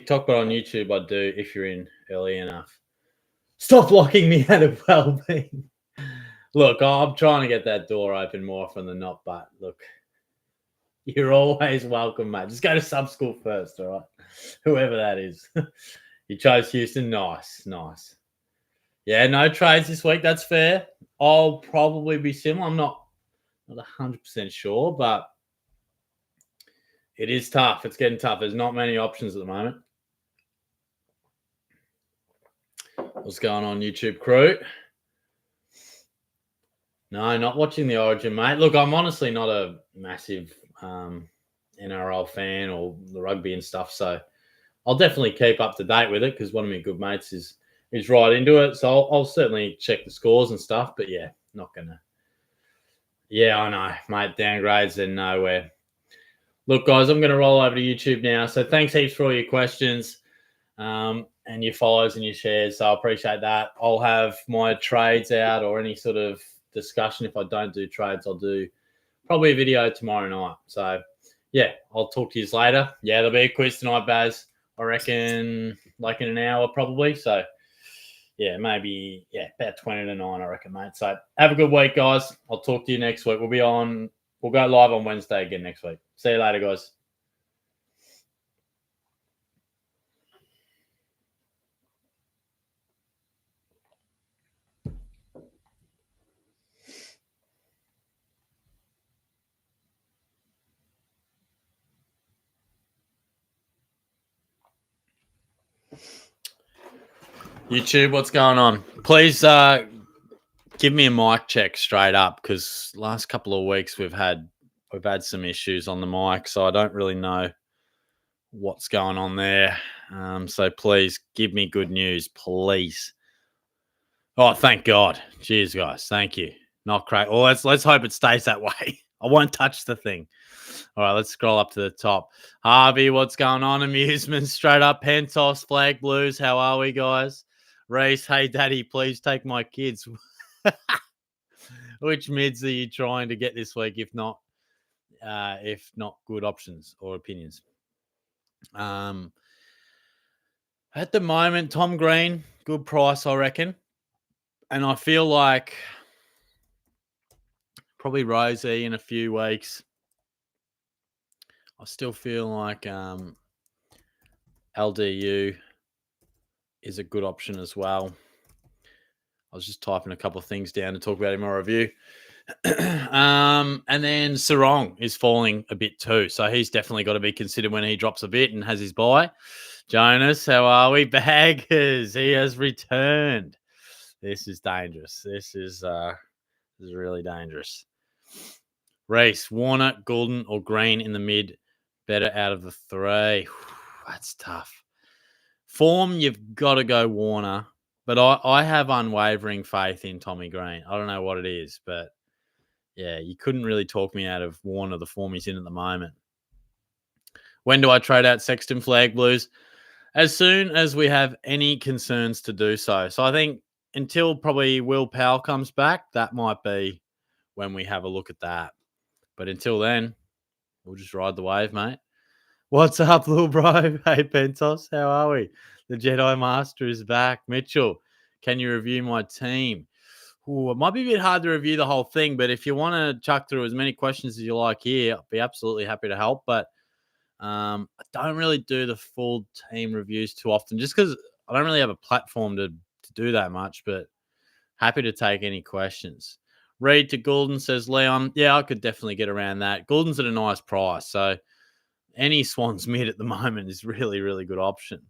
TikTok, but on YouTube I do if you're in early enough. Stop locking me out of well-being. Look, I'm trying to get that door open more often than not, but look, you're always welcome, mate. Just go to sub school first, all right? Whoever that is. You chose Houston. Nice. Yeah, no trades this week. That's fair. I'll probably be similar. I'm not 100% sure, but it is tough. It's getting tough. There's not many options at the moment. What's going on, YouTube crew? No, not watching the Origin, mate. Look, I'm honestly not a massive NRL fan or the rugby and stuff, so I'll definitely keep up to date with it because one of my good mates is right into it. So I'll certainly check the scores and stuff. But yeah, not gonna. Yeah, I know, mate. Downgrades and nowhere. Look, guys, I'm going to roll over to YouTube now. So thanks heaps for all your questions and your follows and your shares. So I appreciate that. I'll have my trades out or any sort of discussion. If I don't do trades, I'll do probably a video tomorrow night. So, yeah, I'll talk to you later. Yeah, there'll be a quiz tonight, Baz. I reckon like in an hour probably. So, yeah, maybe, about 20 to 9, I reckon, mate. So have a good week, guys. I'll talk to you next week. We'll go live on Wednesday again next week. See you later, guys. YouTube, what's going on? Please give me a mic check straight up because last couple of weeks we've had some issues on the mic, so I don't really know what's going on there. So please give me good news, please. Oh, thank God. Cheers, guys. Thank you. Not great. Well, let's hope it stays that way. I won't touch the thing. All right, let's scroll up to the top. Harvey, what's going on? Amusement, straight up. Pentos, Flag Blues. How are we, guys? Reese, hey, Daddy, please take my kids. Which mids are you trying to get this week, if not good options or opinions? At the moment, Tom Green, good price, I reckon. And I feel like probably Rosie in a few weeks. I still feel like LDU is a good option as well. I was just typing a couple of things down to talk about in my review. And then Sarong is falling a bit too. So he's definitely got to be considered when he drops a bit and has his buy. Jonas, how are we? Baggers, he has returned. This is dangerous. This is really dangerous. Reese, Warner, Goulden, or Green in the mid. Better out of the three. That's tough. Form, you've got to go Warner. But I have unwavering faith in Tommy Green. I don't know what it is, but yeah, you couldn't really talk me out of Warner, the form he's in at the moment. When do I trade out Sexton, Flag Blues? As soon as we have any concerns to do so. So I think until probably Will Powell comes back, that might be when we have a look at that. But until then, we'll just ride the wave, mate. What's up, little bro? Hey, Pentos, how are we? The Jedi Master is back. Mitchell, can you review my team? Ooh, it might be a bit hard to review the whole thing, but if you want to chuck through as many questions as you like here, I'll be absolutely happy to help. But I don't really do the full team reviews too often just because I don't really have a platform to do that much, but happy to take any questions. Reed to Goulden says, Leon, yeah, I could definitely get around that. Goulden's at a nice price, so any Swans mid at the moment is really, really good option.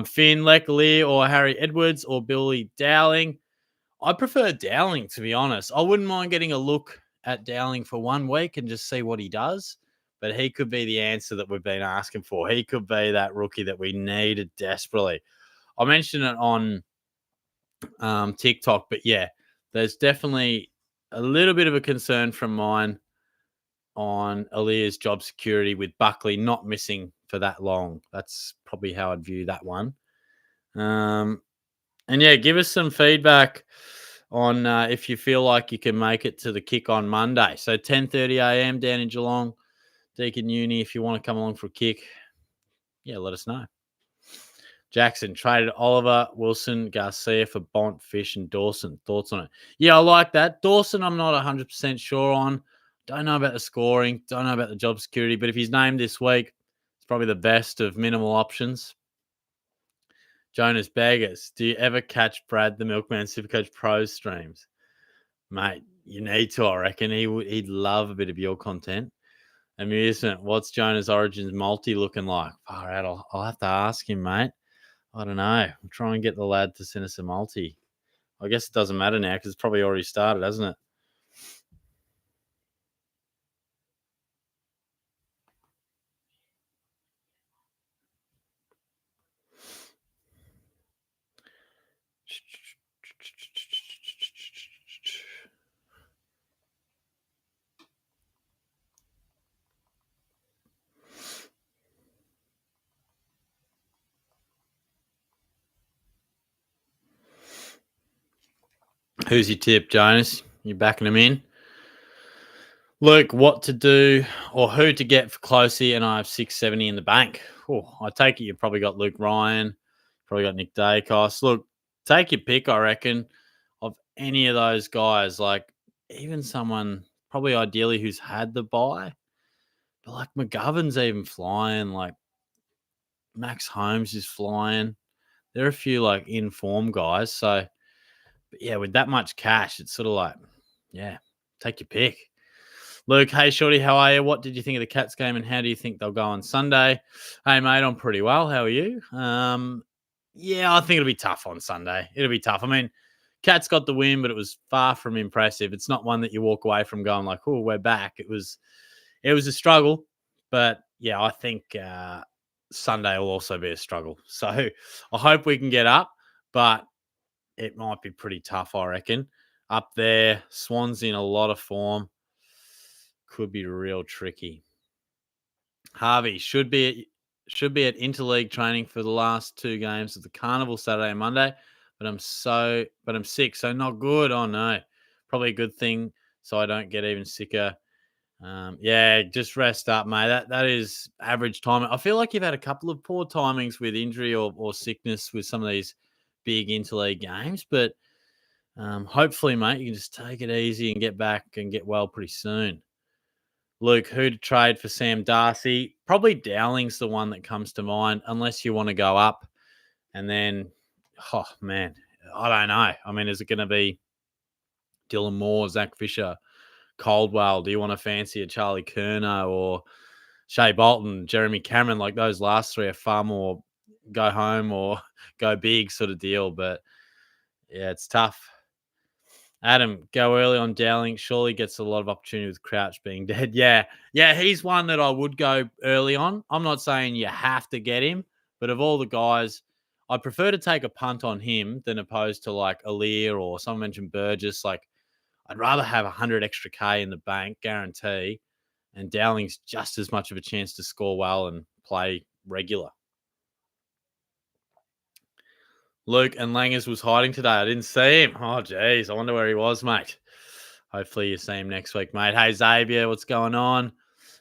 Finn, Leclerc, or Harry Edwards, or Billy Dowling. I prefer Dowling, to be honest. I wouldn't mind getting a look at Dowling for 1 week and just see what he does. But he could be the answer that we've been asking for. He could be that rookie that we needed desperately. I mentioned it on TikTok, but yeah, there's definitely a little bit of a concern from mine on Alia's job security with Buckley not missing for that long. That's probably how I'd view that one. And yeah, give us some feedback on if you feel like you can make it to the kick on Monday. So 10:30 a.m. down in Geelong, Deakin Uni. If you want to come along for a kick, yeah, let us know. Jackson traded Oliver, Wilson, Garcia for Bont, Fish, and Dawson. Thoughts on it? Yeah, I like that. Dawson, I'm not 100% sure on. Don't know about the scoring. Don't know about the job security. But if he's named this week, it's probably the best of minimal options. Jonas Beggars, do you ever catch Brad the Milkman Supercoach Pro streams? Mate, you need to, I reckon. He'd love a bit of your content. Amusement, what's Jonas Origins multi looking like? Far out, I'll have to ask him, mate. I don't know. I'll try and get the lad to send us a multi. I guess it doesn't matter now because it's probably already started, hasn't it? Who's your tip, Jonas? You backing him in? Luke, what to do or who to get for Closey, and I have 670 in the bank. Oh, I take it you've probably got Luke Ryan, probably got Nick Dacos. Look, take your pick, I reckon, of any of those guys. Like even someone probably ideally who's had the buy, but like McGovern's even flying. Like Max Holmes is flying. There are a few like in-form guys. So, but yeah, with that much cash, it's sort of like, yeah, take your pick. Luke, hey, Shorty, how are you? What did you think of the Cats game and how do you think they'll go on Sunday? Hey, mate, I'm pretty well. How are you? Yeah, I think it'll be tough on Sunday. It'll be tough. I mean, Cats got the win, but it was far from impressive. It's not one that you walk away from going like, oh, we're back. It was a struggle, but yeah, I think Sunday will also be a struggle. So I hope we can get up, but it might be pretty tough, I reckon. Up there, Swans in a lot of form. Could be real tricky. Harvey should be at interleague training for the last two games of the Carnival Saturday and Monday, but I'm sick, so not good. Oh no, probably a good thing so I don't get even sicker. Yeah, just rest up, mate. That is average timing. I feel like you've had a couple of poor timings with injury or sickness with some of these big interleague games, but hopefully, mate, you can just take it easy and get back and get well pretty soon. Luke, who to trade for Sam Darcy? Probably Dowling's the one that comes to mind, unless you want to go up. And then, oh, man, I don't know. I mean, is it going to be Dylan Moore, Zach Fisher, Caldwell? Do you want to fancy a Charlie Kerner or Shea Bolton, Jeremy Cameron? Like those last three are far more go home or go big sort of deal. But, yeah, it's tough. Adam, go early on Dowling. Surely gets a lot of opportunity with Crouch being dead. Yeah, he's one that I would go early on. I'm not saying you have to get him, but of all the guys, I prefer to take a punt on him than opposed to like Aaliyah or someone mentioned Burgess. Like, I'd rather have 100 extra K in the bank, guarantee, and Dowling's just as much of a chance to score well and play regular. Luke and Langers was hiding today. I didn't see him. Oh, geez. I wonder where he was, mate. Hopefully you see him next week, mate. Hey, Xavier, what's going on?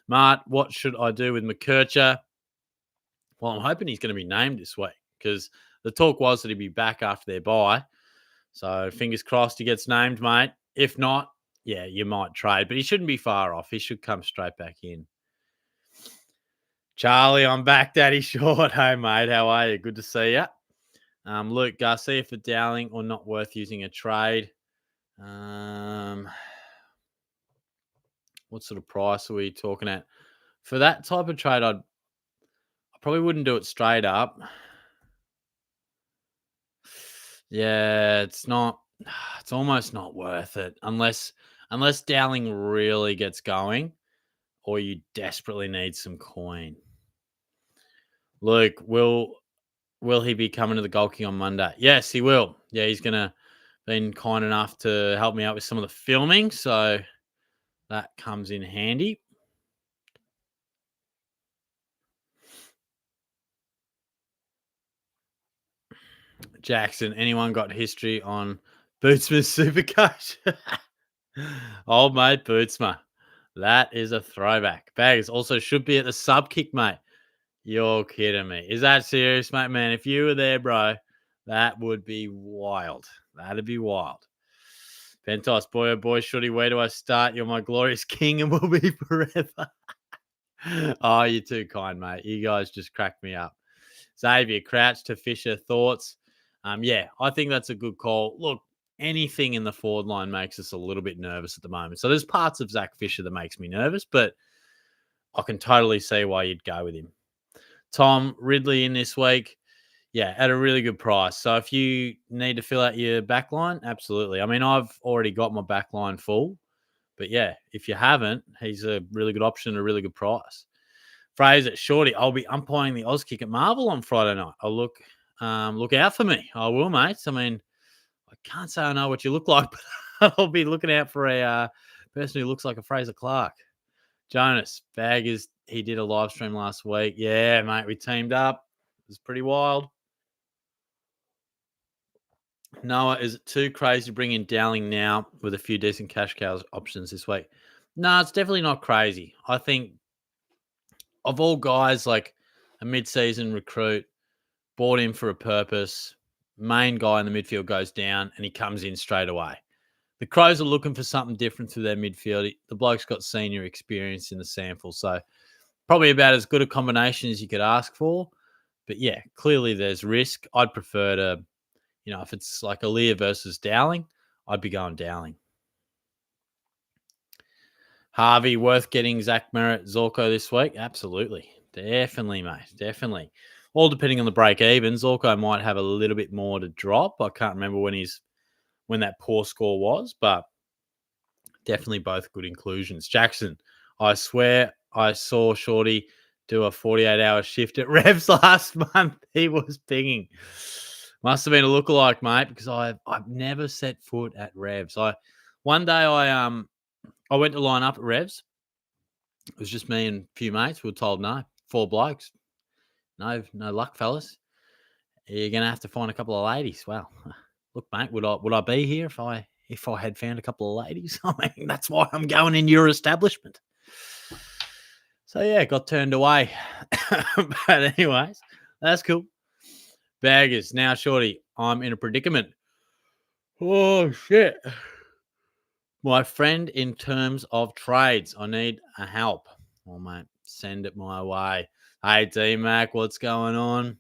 Mart, what should I do with McKercher? Well, I'm hoping he's going to be named this week because the talk was that he'd be back after their bye. So fingers crossed he gets named, mate. If not, yeah, you might trade. But he shouldn't be far off. He should come straight back in. Charlie, I'm back, Daddy Short. Hey, mate, how are you? Good to see you. Luke, Garcia for Dowling or not worth using a trade? What sort of price are we talking at? For that type of trade, I probably wouldn't do it straight up. Yeah, it's almost not worth it unless Dowling really gets going or you desperately need some coin. Luke, will he be coming to the Gold King on Monday? Yes, he will. Yeah, he's been kind enough to help me out with some of the filming, so that comes in handy. Jackson, anyone got history on Bootsman's Supercoach? Old mate Bootsma. That is a throwback. Bags also should be at the sub kick, mate. You're kidding me. Is that serious, mate? Man, if you were there, bro, that would be wild. That'd be wild. Pentos, boy, oh boy, shorty, where do I start? You're my glorious king and will be forever. Oh, you're too kind, mate. You guys just crack me up. Xavier, Crouch to Fisher, thoughts? Yeah, I think that's a good call. Look, anything in the forward line makes us a little bit nervous at the moment. So there's parts of Zach Fisher that makes me nervous, but I can totally see why you'd go with him. Tom Ridley in this week. Yeah, at a really good price. So if you need to fill out your back line, absolutely. I mean, I've already got my back line full. But yeah, if you haven't, he's a really good option at a really good price. Fraser, Shorty, I'll be umpiring the Oz kick at Marvel on Friday night. I'll look out for me. I will, mate. I mean, I can't say I know what you look like, but I'll be looking out for a person who looks like a Fraser Clark. Jonas, Baggers, he did a live stream last week. Yeah, mate, we teamed up. It was pretty wild. Noah, is it too crazy to bring in Dowling now with a few decent cash cows options this week? No, it's definitely not crazy. I think of all guys, like a mid-season recruit, bought in for a purpose, main guy in the midfield goes down and he comes in straight away. The Crows are looking for something different through their midfield. The bloke's got senior experience in the sample, so probably about as good a combination as you could ask for. But yeah, clearly there's risk. I'd prefer to, if it's like Aaliyah versus Dowling, I'd be going Dowling. Harvey, worth getting Zach Merritt, Zorko this week? Absolutely. Definitely, mate. Definitely. All depending on the break even. Zorko might have a little bit more to drop. I can't remember when that poor score was, but definitely both good inclusions. Jackson, I swear I saw Shorty do a 48-hour shift at Revs last month. He was pinging. Must have been a lookalike, mate, because I've never set foot at Revs. One day I went to line up at Revs. It was just me and a few mates. We were told no. 4 blokes. No luck, fellas. You're gonna have to find a couple of ladies. Well, look, mate, would I be here if I had found a couple of ladies? I mean, that's why I'm going in your establishment. So yeah, got turned away. But anyways, that's cool. Baggers, now Shorty, I'm in a predicament. Oh shit. My friend, in terms of trades, I need a help. Oh, mate, send it my way. Hey, D-Mac, what's going on?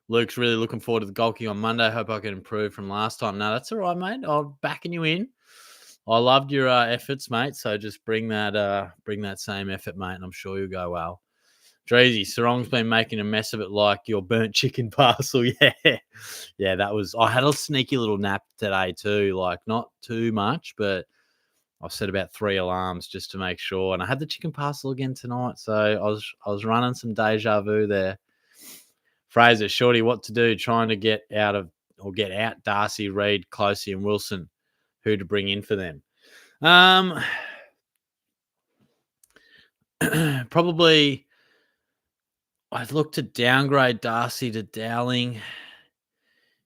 Luke's really looking forward to the goal kick on Monday. Hope I can improve from last time. No, that's all right, mate. I'm backing you in. I loved your efforts, mate. So just bring that same effort, mate, and I'm sure you'll go well. Dreezy, Sarong's been making a mess of it like your burnt chicken parcel. Yeah, that was. I had a sneaky little nap today too, like not too much, but I set about 3 alarms just to make sure. And I had the chicken parcel again tonight, so I was running some deja vu there. Fraser, Shorty, what to do? Trying to get out Darcy, Reid, Closey, and Wilson. Who to bring in for them? Probably. I'd look to downgrade Darcy to Dowling.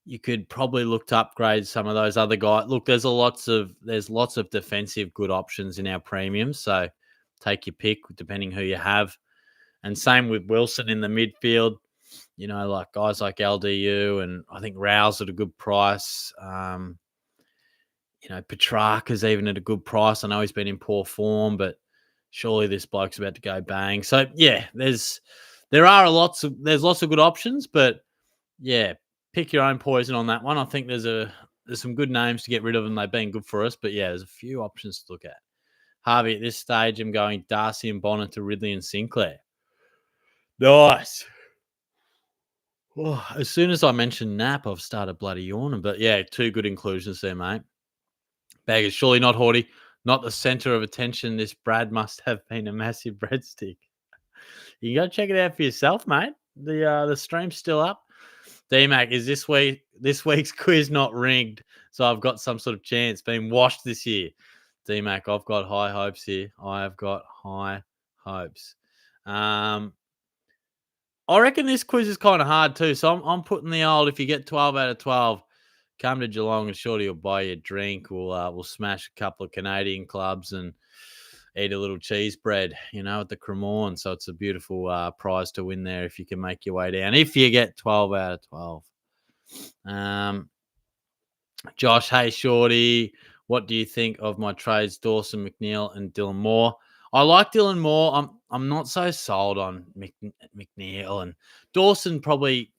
You could probably look to upgrade some of those other guys. Look, there's lots of defensive good options in our premiums, so take your pick depending who you have. And same with Wilson in the midfield. Like guys like LDU, and I think Rouse at a good price. Petrarca's even at a good price. I know he's been in poor form, but surely this bloke's about to go bang. So yeah, there's lots of good options, but yeah, pick your own poison on that one. I think there's some good names to get rid of, and they've been good for us. But yeah, there's a few options to look at. Harvey, at this stage, I'm going Darcy and Bonner to Ridley and Sinclair. Nice. Oh, as soon as I mentioned nap, I've started bloody yawning. But yeah, 2 good inclusions there, mate. Bag is surely not Horty, not the center of attention. This Brad must have been a massive breadstick. You can go check it out for yourself, mate. The stream's still up. D-Mac, is this week's quiz not rigged? So I've got some sort of chance. Been washed this year. D-Mac, I've got high hopes here. I have got high hopes. I reckon this quiz is kind of hard too. So I'm putting the old, if you get 12 out of 12, come to Geelong and Shorty will buy you a drink. We'll smash a couple of Canadian clubs and eat a little cheese bread, at the Cremorne. So it's a beautiful prize to win there if you can make your way down. If you get 12 out of 12. Josh, hey Shorty, what do you think of my trades, Dawson McNeil and Dylan Moore? I like Dylan Moore. I'm not so sold on McNeil and Dawson. Probably,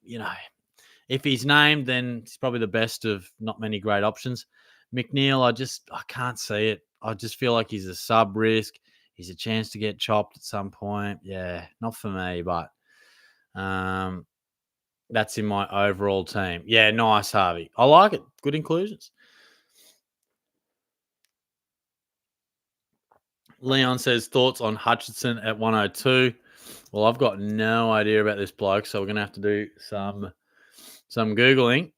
if he's named, then he's probably the best of not many great options. McNeil, I can't see it. I just feel like he's a sub risk. He's a chance to get chopped at some point. Yeah, not for me, but that's in my overall team. Yeah, nice, Harvey. I like it. Good inclusions. Leon says thoughts on Hutchinson at 102. Well, I've got no idea about this bloke, so we're going to have to do some Googling.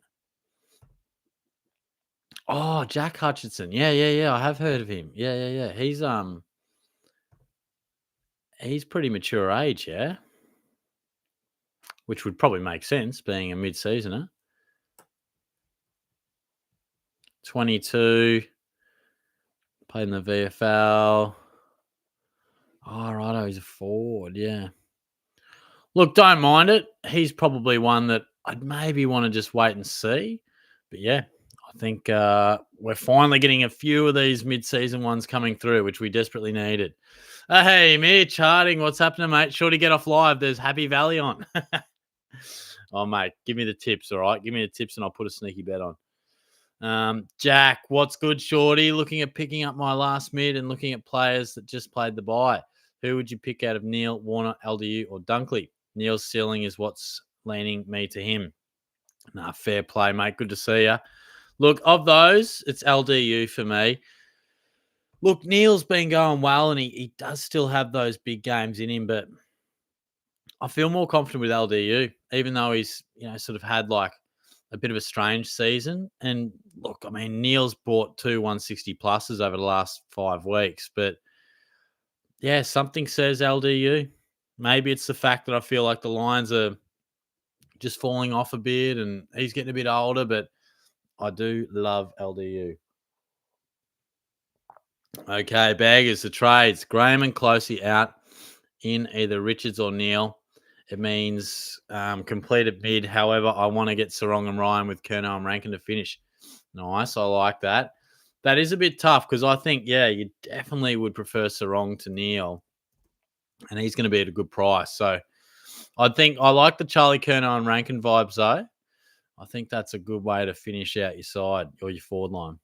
Oh, Jack Hutchinson. Yeah. I have heard of him. Yeah. He's pretty mature age, yeah? Which would probably make sense being a mid-seasoner. 22. Played in the VFL. Oh, righto, he's a forward, yeah. Look, don't mind it. He's probably one that I'd maybe want to just wait and see. But yeah, I think we're finally getting a few of these mid-season ones coming through, which we desperately needed. Hey, Mitch Harding, what's happening, mate? Sure to get off live. There's Happy Valley on. Oh, mate, give me the tips, all right? Give me the tips and I'll put a sneaky bet on. Jack, what's good, Shorty? Looking at picking up my last mid and looking at players that just played the bye. Who would you pick out of Neil, Warner, LDU, or Dunkley? Neil's ceiling is what's leaning me to him. Nah, fair play, mate. Good to see you. Look, of those, it's LDU for me. Look, Neil's been going well, and he does still have those big games in him, but I feel more confident with LDU, even though he's sort of had like a bit of a strange season. And look, I mean, Neil's brought 2 160 pluses over the last 5 weeks, but yeah, something says LDU. Maybe it's the fact that I feel like the Lions are just falling off a bit and he's getting a bit older, but I do love LDU. Okay, baggers, the trades. Graham and Closey out in either Richards or Neil. It means completed mid. However, I want to get Sarong and Ryan with Kerno and Rankin to finish. Nice. I like that. That is a bit tough because I think, you definitely would prefer Sarong to Neil. And he's going to be at a good price. So I think I like the Charlie Kerno and Rankin vibes, though. I think that's a good way to finish out your side or your forward line.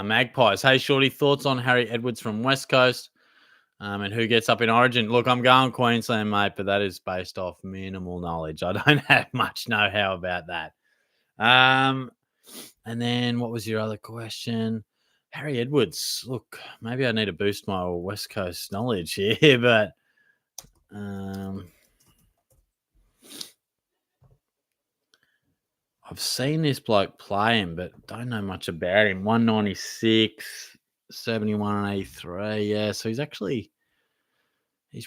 Magpies. Hey, Shorty, thoughts on Harry Edwards from West Coast and who gets up in Origin? Look, I'm going Queensland, mate, but that is based off minimal knowledge. I don't have much know-how about that. And then what was your other question? Harry Edwards. Look, maybe I need to boost my West Coast knowledge here, but I've seen this bloke play him, but don't know much about him. 196, 71 and 83. Yeah, so he's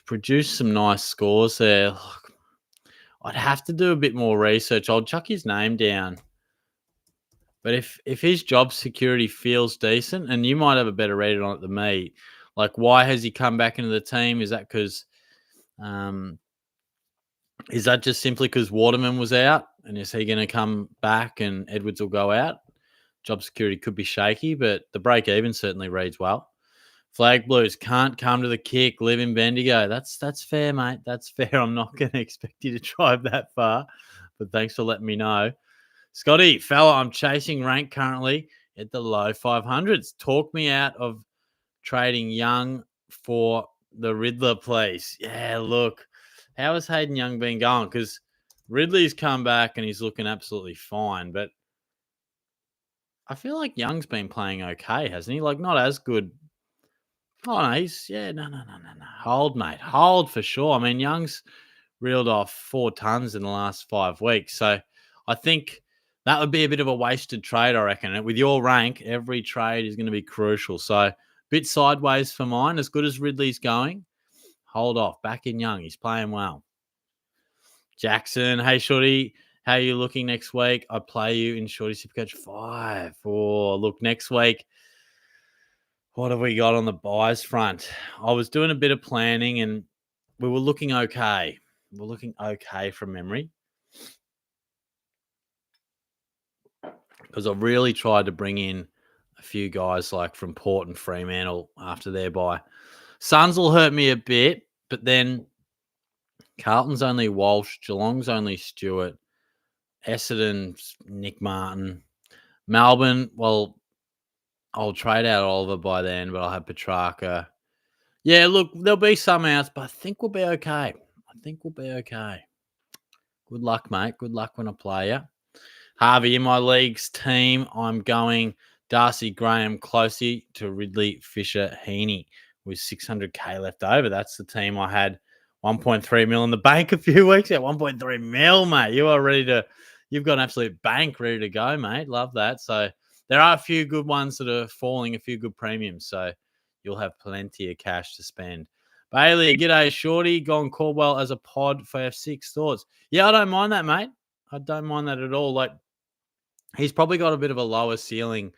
produced some nice scores there. Look, I'd have to do a bit more research. I'll chuck his name down. But if his job security feels decent, and you might have a better read on it than me, like why has he come back into the team? Is that because is that just simply because Waterman was out? And is he going to come back and Edwards will go out? Job security could be shaky, but the break even certainly reads well. Flag Blues can't come to the kick, live in Bendigo. That's fair, mate. That's fair. I'm not going to expect you to drive that far, but thanks for letting me know. Scotty, fella, I'm chasing rank currently at the low 500s. Talk me out of trading Young for the Riddler, please. Yeah, look, how has Hayden Young been going? Because Ridley's come back and he's looking absolutely fine, but I feel like Young's been playing okay, hasn't he? Like, not as good. Oh, no, no. Hold, mate. Hold for sure. I mean, Young's reeled off 4 tons in the last 5 weeks. So I think that would be a bit of a wasted trade, I reckon. And with your rank, every trade is going to be crucial. So bit sideways for mine. As good as Ridley's going, hold off. Back in Young. He's playing well. Jackson, hey, Shorty. How are you looking next week? I play you in Shorty SuperCoach 5. Or look, next week, What have we got on the buys front? I was doing a bit of planning and we were looking okay. We're looking okay from memory because I really tried to bring in a few guys like from Port and Fremantle after their buy. Suns will hurt me a bit, but then Carlton's only Walsh, Geelong's only Stewart, Essendon's Nick Martin, Melbourne. Well, I'll trade out Oliver by then, but I'll have Petrarca. Yeah, look, there'll be some outs, but I think we'll be okay. I think we'll be okay. Good luck, mate. Good luck when I play you. Harvey, in my league's team, I'm going Darcy Graham closely to Ridley Fisher Heaney with 600k left over. That's the team I had 1.3 mil in the bank a few weeks ago. 1.3 mil, mate. You are ready to, you've got an absolute bank ready to go, mate. Love that. So there are a few good ones that are falling, a few good premiums. So you'll have plenty of cash to spend. Bailey, g'day, Shorty. Gone Caldwell as a pod for F6 thoughts. Yeah, I don't mind that, mate. I don't mind that at all. Like, he's probably got a bit of a lower ceiling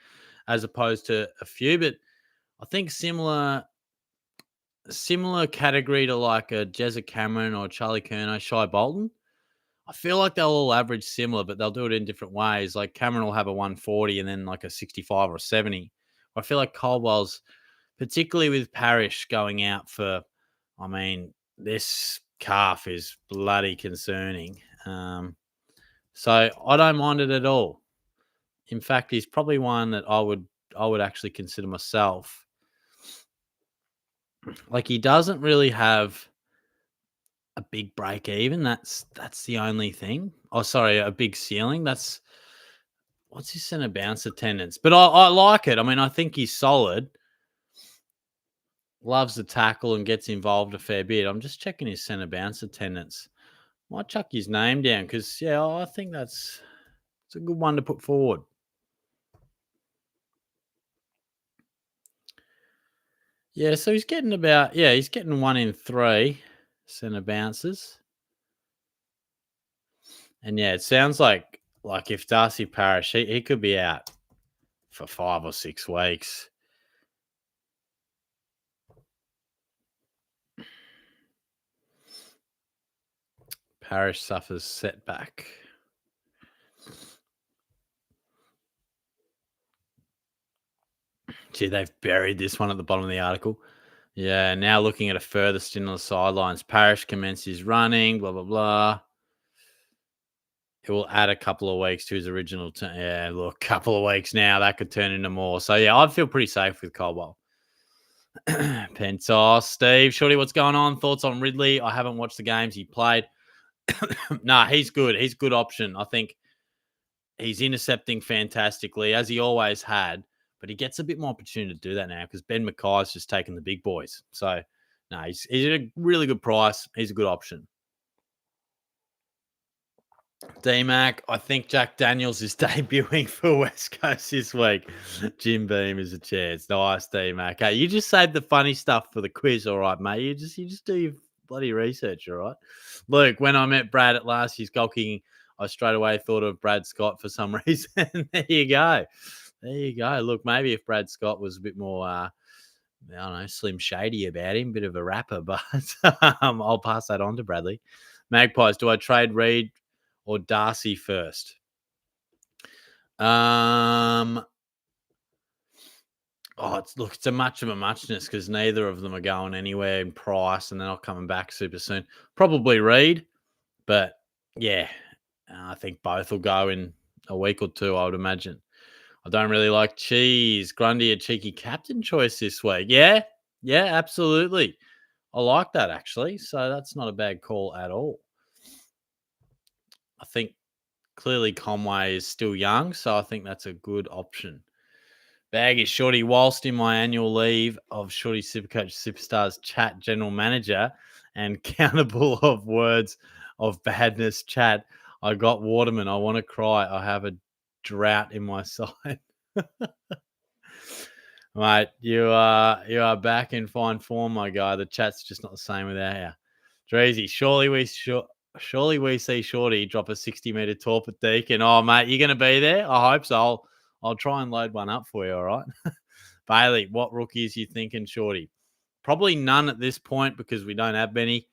as opposed to a few, but I think similar category to like a Jezza Cameron or Charlie Curnow, Shai Bolton. I feel like they'll all average similar, but they'll do it in different ways. Like Cameron will have a 140 and then like a 65 or 70. I feel like Caldwell's, particularly with Parrish going out for, I mean, this calf is bloody concerning. So I don't mind it at all. In fact, he's probably one that I would actually consider myself. Like he doesn't really have a big break even. That's the only thing. Oh, sorry, a big ceiling. That's what's his center bounce attendance. But I like it. I mean, I think he's solid. Loves the tackle and gets involved a fair bit. I'm just checking his center bounce attendance. Might chuck his name down because yeah, I think it's a good one to put forward. Yeah, so he's getting he's getting 1 in 3 center bounces. And yeah, it sounds like if Darcy Parish, he could be out for 5 or 6 weeks. Parish suffers setback. Gee, they've buried this one at the bottom of the article. Yeah, now looking at a further stint on the sidelines. Parish commences running, blah, blah, blah. It will add a couple of weeks to his original team. Yeah, look, couple of weeks now, that could turn into more. So, yeah, I'd feel pretty safe with Caldwell. Pentos, Steve, Shorty, what's going on? Thoughts on Ridley? I haven't watched the games he played. Nah, he's good. He's a good option. I think he's intercepting fantastically, as he always had, but he gets a bit more opportunity to do that now because Ben Mackay's just taking the big boys. So, no, he's at a really good price. He's a good option. D-Mac, I think Jack Daniels is debuting for West Coast this week. Jim Beam is a chance. Nice, D-Mac. Hey, you just saved the funny stuff for the quiz, all right, mate. You just do your bloody research, all right? Look, when I met Brad at last year's Gold King, I straight away thought of Brad Scott for some reason. There you go. There you go. Look, maybe if Brad Scott was a bit more, I don't know, slim shady about him, bit of a rapper, but I'll pass that on to Bradley. Magpies, do I trade Reed or Darcy first? It's a much of a muchness because neither of them are going anywhere in price and they're not coming back super soon. Probably Reed, but yeah, I think both will go in a week or two, I would imagine. I don't really like Cheese. Grundy, a cheeky captain choice this week. Yeah, absolutely. I like that actually. So that's not a bad call at all. I think clearly Conway is still young, so I think that's a good option. Bag is Shorty. Whilst in my annual leave of Shorty Supercoach Superstars chat general manager and countable of words of badness chat, I got Waterman. I want to cry. I have a drought in my side. Mate, you are back in fine form, my guy. The chat's just not the same without you. Dreezy, surely we see Shorty drop a 60-meter torp at Deacon. Oh, mate, you're going to be there? I hope so. I'll try and load one up for you, all right? Bailey, what rookies you thinking, Shorty? Probably none at this point because we don't have many,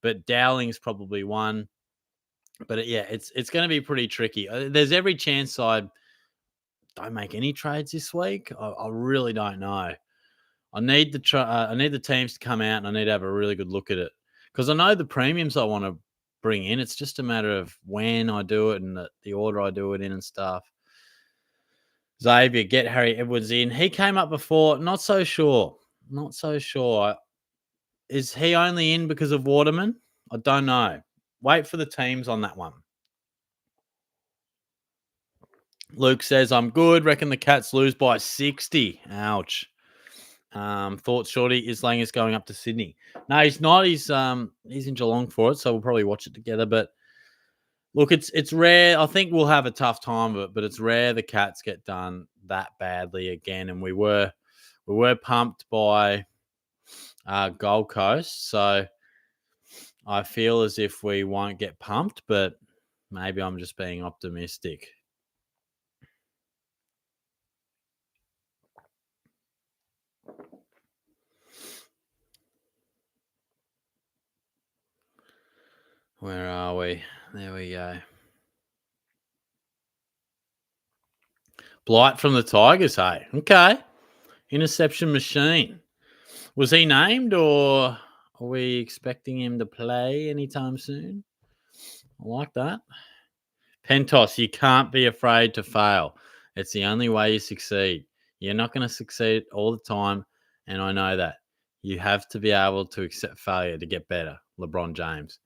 but Dowling's probably one. But yeah, it's going to be pretty tricky. There's every chance I don't make any trades this week. I really don't know. I need I need the teams to come out, and I need to have a really good look at it because I know the premiums I want to bring in. It's just a matter of when I do it and the order I do it in and stuff. Xavier, get Harry Edwards in. He came up before. Not so sure. Not so sure. Is he only in because of Waterman? I don't know. Wait for the teams on that one. Luke says, I'm good. Reckon the Cats lose by 60. Ouch. Thoughts, Shorty, is Langers going up to Sydney? No, he's not. He's in Geelong for it, so we'll probably watch it together. But look, it's rare. I think we'll have a tough time of it, but it's rare the Cats get done that badly again. And we were pumped by Gold Coast, so I feel as if we won't get pumped, but maybe I'm just being optimistic. Where are we? There we go. Blight from the Tigers, hey? Okay. Interception machine. Was he named or are we expecting him to play anytime soon? I like that. Pentos, you can't be afraid to fail. It's the only way you succeed. You're not going to succeed all the time, and I know that. You have to be able to accept failure to get better. LeBron James.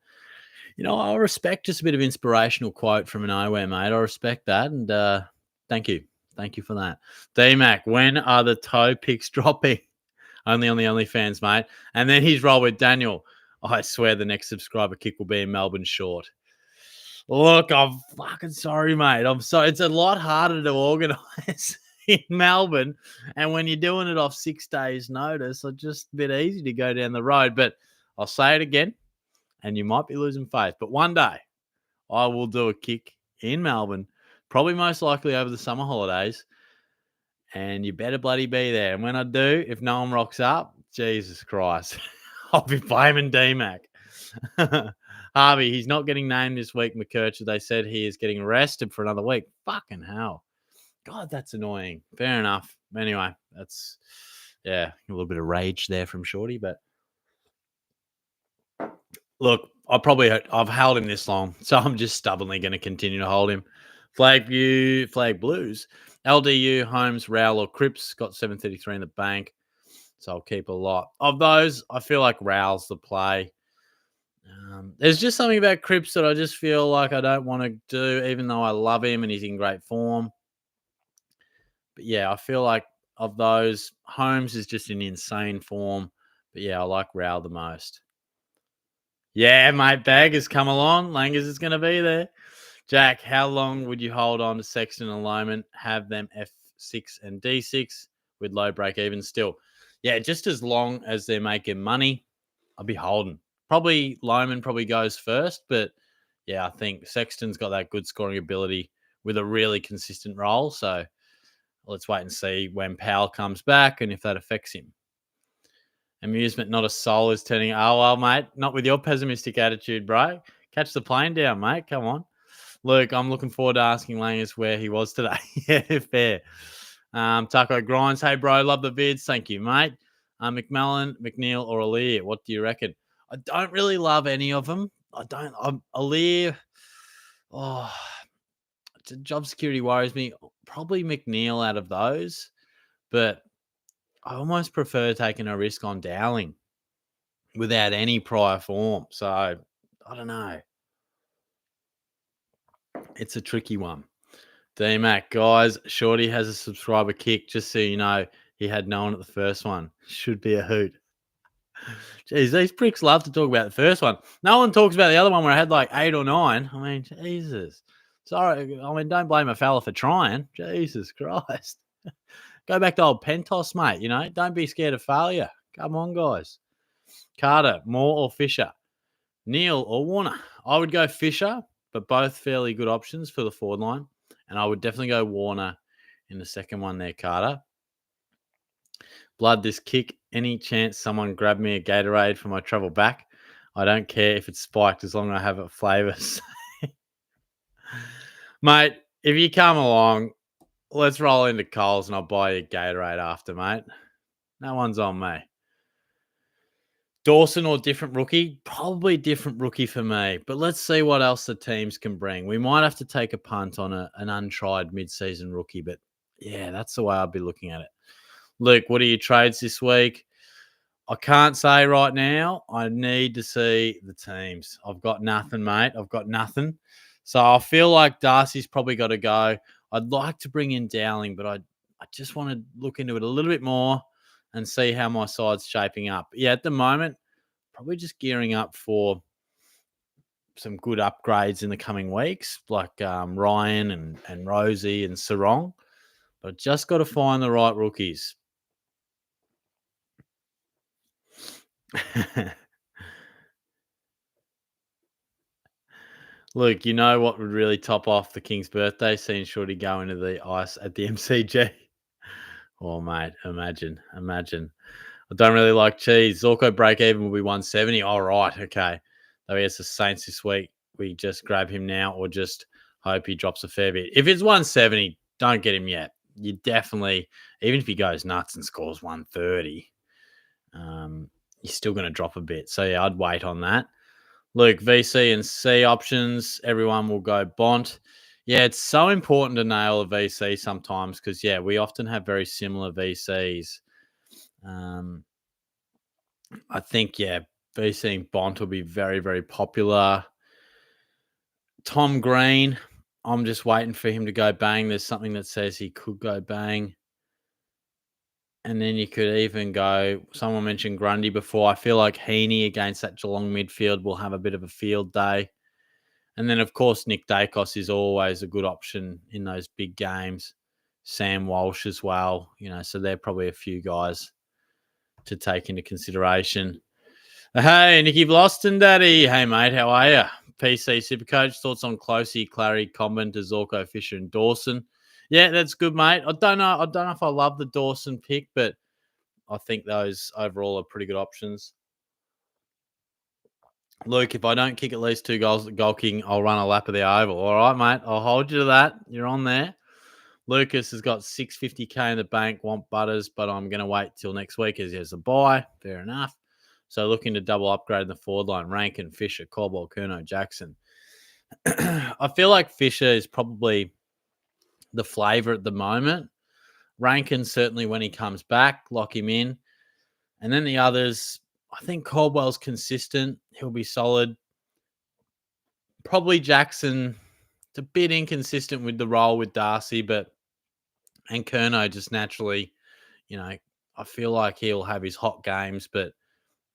I respect just a bit of inspirational quote from an nowhere, mate. I respect that, and thank you. Thank you for that. D-Mac, when are the toe picks dropping? Only on the OnlyFans, mate. And then he's rolled with Daniel. I swear the next subscriber kick will be in Melbourne short. Look, I'm fucking sorry, mate. I'm sorry. It's a lot harder to organise in Melbourne. And when you're doing it off 6 days' notice, it's just a bit easy to go down the road. But I'll say it again, and you might be losing faith. But one day, I will do a kick in Melbourne, probably most likely over the summer holidays. And you better bloody be there. And when I do, if no one rocks up, Jesus Christ, I'll be blaming D-Mac. Harvey, he's not getting named this week, McKercher. They said he is getting arrested for another week. Fucking hell. God, that's annoying. Fair enough. Anyway, that's, a little bit of rage there from Shorty. But look, I've held him this long, so I'm just stubbornly going to continue to hold him. Flag Blues. LDU, Holmes, Rowell, or Cripps got 733 in the bank. So I'll keep a lot. Of those, I feel like Rowell's the play. There's just something about Cripps that I just feel like I don't want to do, even though I love him and he's in great form. But yeah, I feel like of those, Holmes is just in insane form. But yeah, I like Rowell the most. Yeah, mate, Bag has come along. Langers is going to be there. Jack, how long would you hold on to Sexton and Lohman, have them F6 and D6 with low break even still? Yeah, just as long as they're making money, I'll be holding. Probably Lohman goes first, but yeah, I think Sexton's got that good scoring ability with a really consistent role. So let's wait and see when Powell comes back and if that affects him. Amusement, not a soul is turning. Oh, well, mate, not with your pessimistic attitude, bro. Catch the plane down, mate. Come on. Luke, I'm looking forward to asking Langers where he was today. Yeah, fair. Taco Grinds, hey, bro, love the vids. Thank you, mate. McMillan, McNeil, or Aaliyah, what do you reckon? I don't really love any of them. Aaliyah, job security worries me. Probably McNeil out of those, but I almost prefer taking a risk on Dowling without any prior form. So, I don't know. It's a tricky one. D-Mac, guys, Shorty has a subscriber kick. Just so you know, he had no one at the first one. Should be a hoot. Jeez, these pricks love to talk about the first one. No one talks about the other one where I had like 8 or 9. I mean, Jesus. Sorry. I mean, don't blame a fella for trying. Jesus Christ. Go back to old Pentos, mate. Don't be scared of failure. Come on, guys. Carter, Moore or Fisher? Neil or Warner? I would go Fisher, but both fairly good options for the forward line. And I would definitely go Warner in the second one there, Carter. Blood this kick. Any chance someone grab me a Gatorade for my travel back? I don't care if it's spiked as long as I have it flavors. Mate, if you come along, let's roll into Coles and I'll buy you a Gatorade after, mate. No one's on me. Dawson or different rookie? Probably different rookie for me, but let's see what else the teams can bring. We might have to take a punt on an untried mid-season rookie, but yeah, that's the way I'd be looking at it. Luke, what are your trades this week? I can't say right now. I need to see the teams. I've got nothing, mate. I've got nothing. So I feel like Darcy's probably got to go. I'd like to bring in Dowling, but I just want to look into it a little bit more and see how my side's shaping up. Yeah, at the moment, probably just gearing up for some good upgrades in the coming weeks, like Ryan and Rosie and Sarong. But just got to find the right rookies. Luke, you know what would really top off the King's birthday? Seeing Shorty go into the ice at the MCG. Oh, mate, imagine. I don't really like cheese. Zorko break even will be 170. All right, okay. Though he has the Saints this week, we just grab him now or just hope he drops a fair bit. If it's 170, don't get him yet. You definitely, even if he goes nuts and scores 130, you're still going to drop a bit. So, yeah, I'd wait on that. Luke, VC and C options, everyone will go Bont. Yeah, it's so important to nail a VC sometimes because, yeah, we often have very similar VCs. I think, yeah, VC and Bont will be very, very popular. Tom Green, I'm just waiting for him to go bang. There's something that says he could go bang. And then you could even go, someone mentioned Grundy before. I feel like Heaney against that Geelong midfield will have a bit of a field day. And then, of course, Nick Dacos is always a good option in those big games. Sam Walsh as well. So they're probably a few guys to take into consideration. Hey, Nicky Vlosten, Daddy. Hey, mate, how are you? PC Supercoach, thoughts on Closey, Clary, Comben, Zorko, Fisher, and Dawson. Yeah, that's good, mate. I don't know if I love the Dawson pick, but I think those overall are pretty good options. Luke, if I don't kick at least 2 goals at goal kicking, I'll run a lap of the oval. All right, mate. I'll hold you to that. You're on there. Lucas has got 650K in the bank, want Butters, but I'm going to wait till next week as he has a buy. Fair enough. So looking to double upgrade in the forward line, Rankin, Fisher, Caldwell, Curnow, Jackson. I feel like Fisher is probably the flavour at the moment. Rankin, certainly when he comes back, lock him in. And then the others, I think Caldwell's consistent. He'll be solid. Probably Jackson. It's a bit inconsistent with the role with Darcy, and Curnow just naturally, I feel like he'll have his hot games, but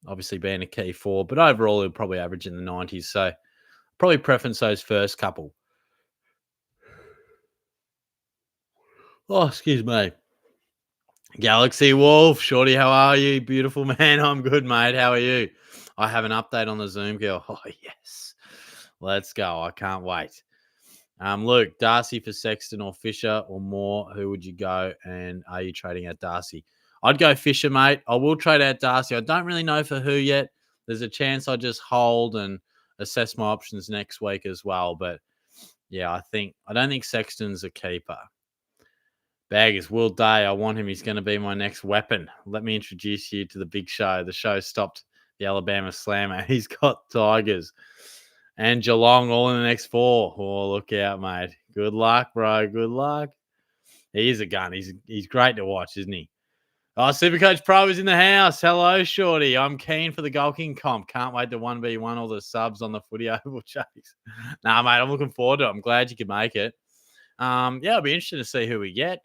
obviously being a key forward. But overall, he'll probably average in the 90s. So probably preference those first couple. Oh, excuse me. Galaxy Wolf, Shorty, how are you? Beautiful man. I'm good, mate. How are you? I have an update on the Zoom girl. Oh, yes. Let's go. I can't wait. Luke, Darcy for Sexton or Fisher or more, who would you go? And are you trading out Darcy? I'd go Fisher, mate. I will trade out Darcy. I don't really know for who yet. There's a chance I just hold and assess my options next week as well. But yeah, I don't think Sexton's a keeper. Baggers, Will Day. I want him. He's going to be my next weapon. Let me introduce you to the big show. The show stopped the Alabama Slammer. He's got Tigers and Geelong all in the next 4. Oh, look out, mate. Good luck, bro. Good luck. He is a gun. He's great to watch, isn't he? Oh, Supercoach Pro is in the house. Hello, Shorty. I'm keen for the Gold King comp. Can't wait to 1v1 all the subs on the footy oval chase. Nah, mate, I'm looking forward to it. I'm glad you could make it. Yeah, it'll be interesting to see who we get.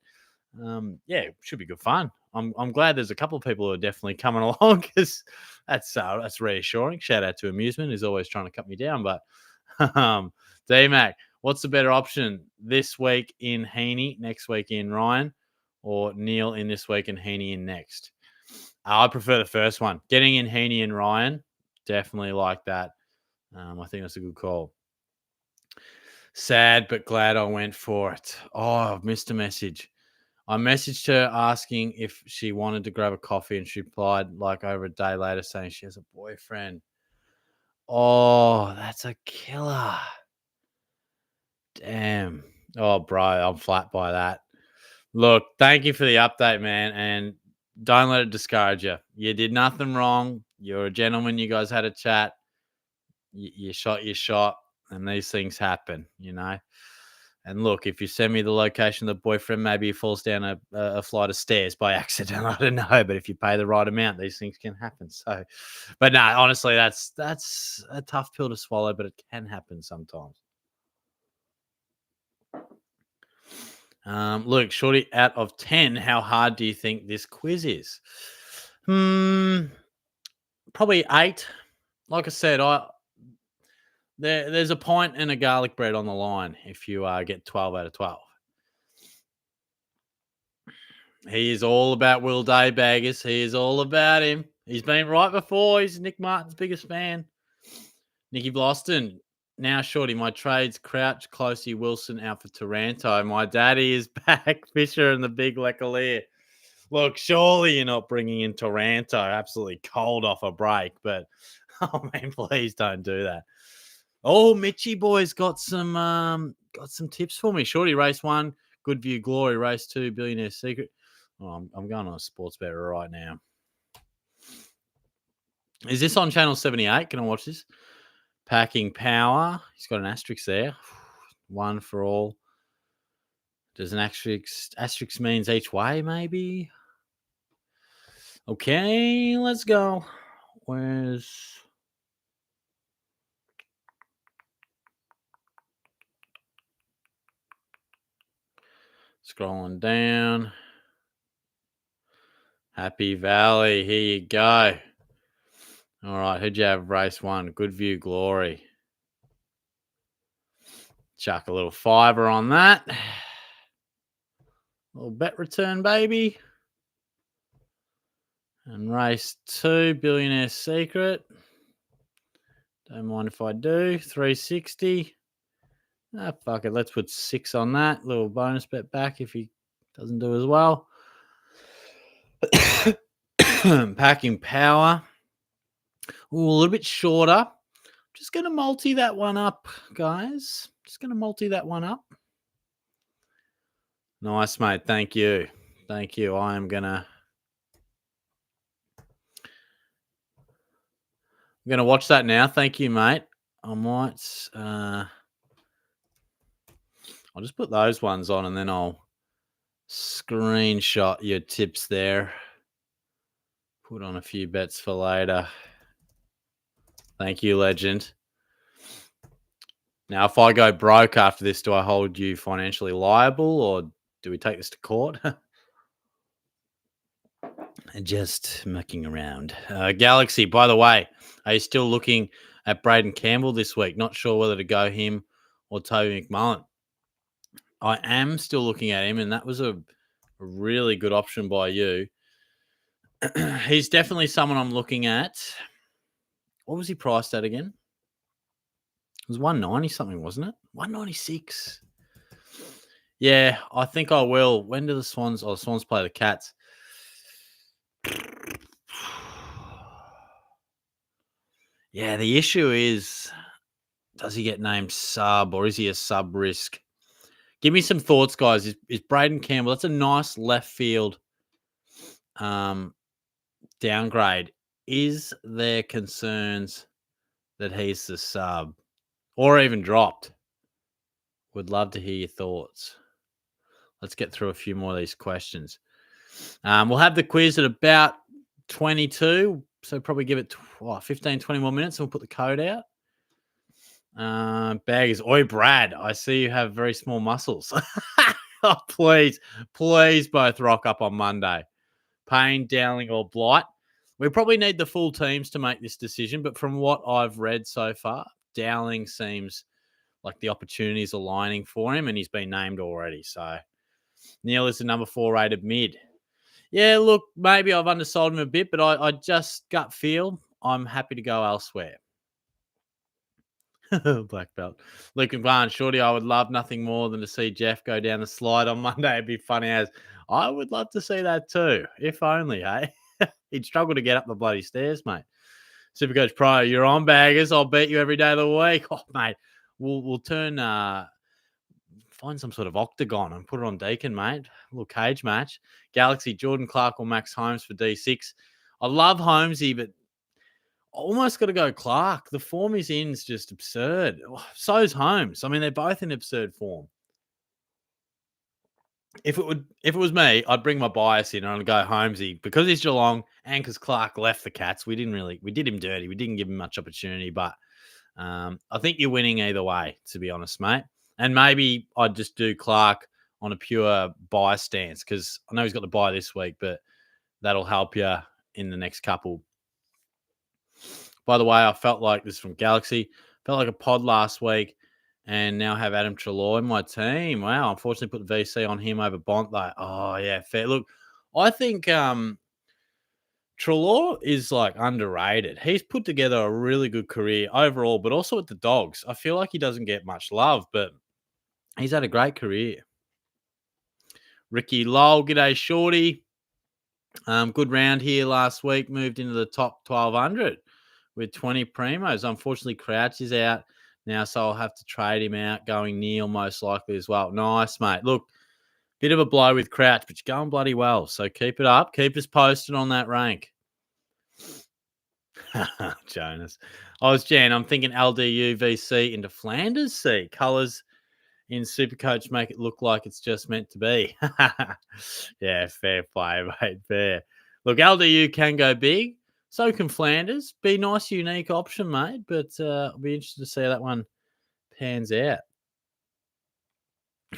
Yeah, it should be good fun. I'm glad there's a couple of people who are definitely coming along because that's reassuring. Shout out to Amusement, who's always trying to cut me down. But D-Mac, what's the better option this week in Heaney, next week in Ryan, or Neil in this week and Heaney in next? I prefer the first one. Getting in Heaney and Ryan, definitely like that. I think that's a good call. Sad, but glad I went for it. Oh, I've missed a message. I messaged her asking if she wanted to grab a coffee, and she replied like over a day later saying she has a boyfriend. Oh, that's a killer. Damn. Oh, bro, I'm flat by that. Look, thank you for the update, man, and don't let it discourage you. You did nothing wrong. You're a gentleman. You guys had a chat. You shot your shot, and these things happen, you know. And look, if you send me the location of the boyfriend, maybe he falls down a flight of stairs by accident. I don't know, but if you pay the right amount, these things can happen. So, but no, honestly, that's a tough pill to swallow, but it can happen sometimes. Look, Shorty, out of 10, how hard do you think this quiz is? Probably 8. Like I said, there's a pint and a garlic bread on the line if you get 12 out of 12. He is all about Will Day Baggers. He is all about him. He's been right before. He's Nick Martin's biggest fan. Nicky Bloston. Now, Shorty, my trades Crouch, Closey, Wilson out for Taranto. My daddy is back. Fisher and the big Leclerc. Look, surely you're not bringing in Taranto absolutely cold off a break, but oh man, please don't do that. Oh, Mitchy boy's got some tips for me. Shorty, race 1, Good View Glory. Race 2, Billionaire Secret. Oh, I'm going on a sports better right now. Is this on channel 78? Can I watch this? Packing Power. He's got an asterisk there. 1 for all. Does an asterisk means each way, maybe? Okay, let's go. Where's... Scrolling down. Happy Valley. Here you go. All right, who'd you have race 1? Good View Glory. Chuck a little fiver on that. Little bet return, baby. And race 2, Billionaire Secret. Don't mind if I do. 360. Ah, fuck it. Let's put 6 on that. Little bonus bet back if he doesn't do as well. Packing Power. Ooh, a little bit shorter. Just going to multi that one up, guys. Just going to multi that one up. Nice, mate. Thank you. Thank you. I am going to... I'm going to watch that now. Thank you, mate. I might... I'll just put those ones on and then I'll screenshot your tips there. Put on a few bets for later. Thank you, legend. Now, if I go broke after this, do I hold you financially liable or do we take this to court? Just mucking around. Galaxy, by the way, are you still looking at Braden Campbell this week? Not sure whether to go him or Toby McMullen. I am still looking at him, and that was a really good option by you. He's definitely someone I'm looking at. What was he priced at again? It was 190 something, wasn't it? 196. Yeah, I think I will. When do the Swans? Oh, the Swans play the Cats. Yeah, the issue is, does he get named sub or is he a sub risk? Give me some thoughts, guys. Is Braden Campbell? That's a nice left field downgrade. Is there concerns that he's the sub or even dropped? Would love to hear your thoughts. Let's get through a few more of these questions. We'll have the quiz at about 22, so probably give it 15, 20 more minutes and we'll put the code out. Baggers. Oi, Brad, I see you have very small muscles. Oh, please both rock up on Monday. Payne, Dowling, or Blight. We probably need the full teams to make this decision, but from what I've read so far, Dowling seems like the opportunity is aligning for him, and he's been named already. So Neil is the number 4 rated mid. Yeah, look, maybe I've undersold him a bit, but I just gut feel I'm happy to go elsewhere. Black belt. Luke and Barnes, Shorty, I would love nothing more than to see Jeff go down the slide on Monday. It'd be funny as I would love to see that too. If only, hey? He'd struggle to get up the bloody stairs, mate. Supercoach Pro, you're on, baggers. I'll beat you every day of the week. Oh, mate, we'll turn find some sort of octagon and put it on Deacon, mate. A little cage match. Galaxy, Jordan Clark or Max Holmes for D6. I love Holmesy, but almost got to go Clark. The form he's in is just absurd. So's Holmes. I mean, they're both in absurd form. If it was me, I'd bring my bias in and I'd go Holmesy because he's Geelong and because Clark left the Cats. We did him dirty. We didn't give him much opportunity, but I think you're winning either way, to be honest, mate. And maybe I'd just do Clark on a pure buy stance because I know he's got the buy this week, but that'll help you in the next couple. By the way, I felt like this is from Galaxy. Felt like a pod last week and now have Adam Treloar in my team. Wow, unfortunately put the VC on him over Bont though. Oh, yeah, fair. Look, I think Treloar is like underrated. He's put together a really good career overall, but also with the Dogs. I feel like he doesn't get much love, but he's had a great career. Ricky Lowell, g'day, Shorty. Good round here last week. Moved into the top 1,200 with 20 primos. Unfortunately, Crouch is out now, so I'll have to trade him out. Going Neil most likely as well. Nice, mate. Look, bit of a blow with Crouch, but you're going bloody well. So keep it up. Keep us posted on that rank. Jonas. Jan, I'm thinking LDU VC into Flanders C. Colours in Supercoach make it look like it's just meant to be. Yeah, fair play, mate. Fair. Look, LDU can go big. So can Flanders. Be a nice, unique option, mate. But I'll be interested to see how that one pans out.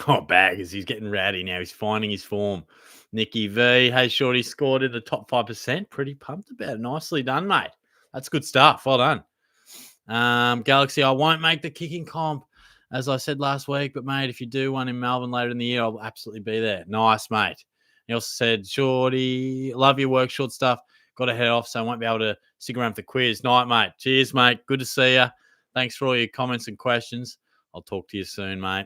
Oh, Baggers. He's getting rowdy now. He's finding his form. Nicky V. Hey, Shorty scored in the top 5%. Pretty pumped about it. Nicely done, mate. That's good stuff. Well done. Galaxy, I won't make the kicking comp, as I said last week. But, mate, if you do one in Melbourne later in the year, I'll absolutely be there. Nice, mate. He also said, Shorty, love your work, short stuff. Got to head off, so I won't be able to stick around for the quiz. Night, mate. Cheers, mate. Good to see you. Thanks for all your comments and questions. I'll talk to you soon, mate.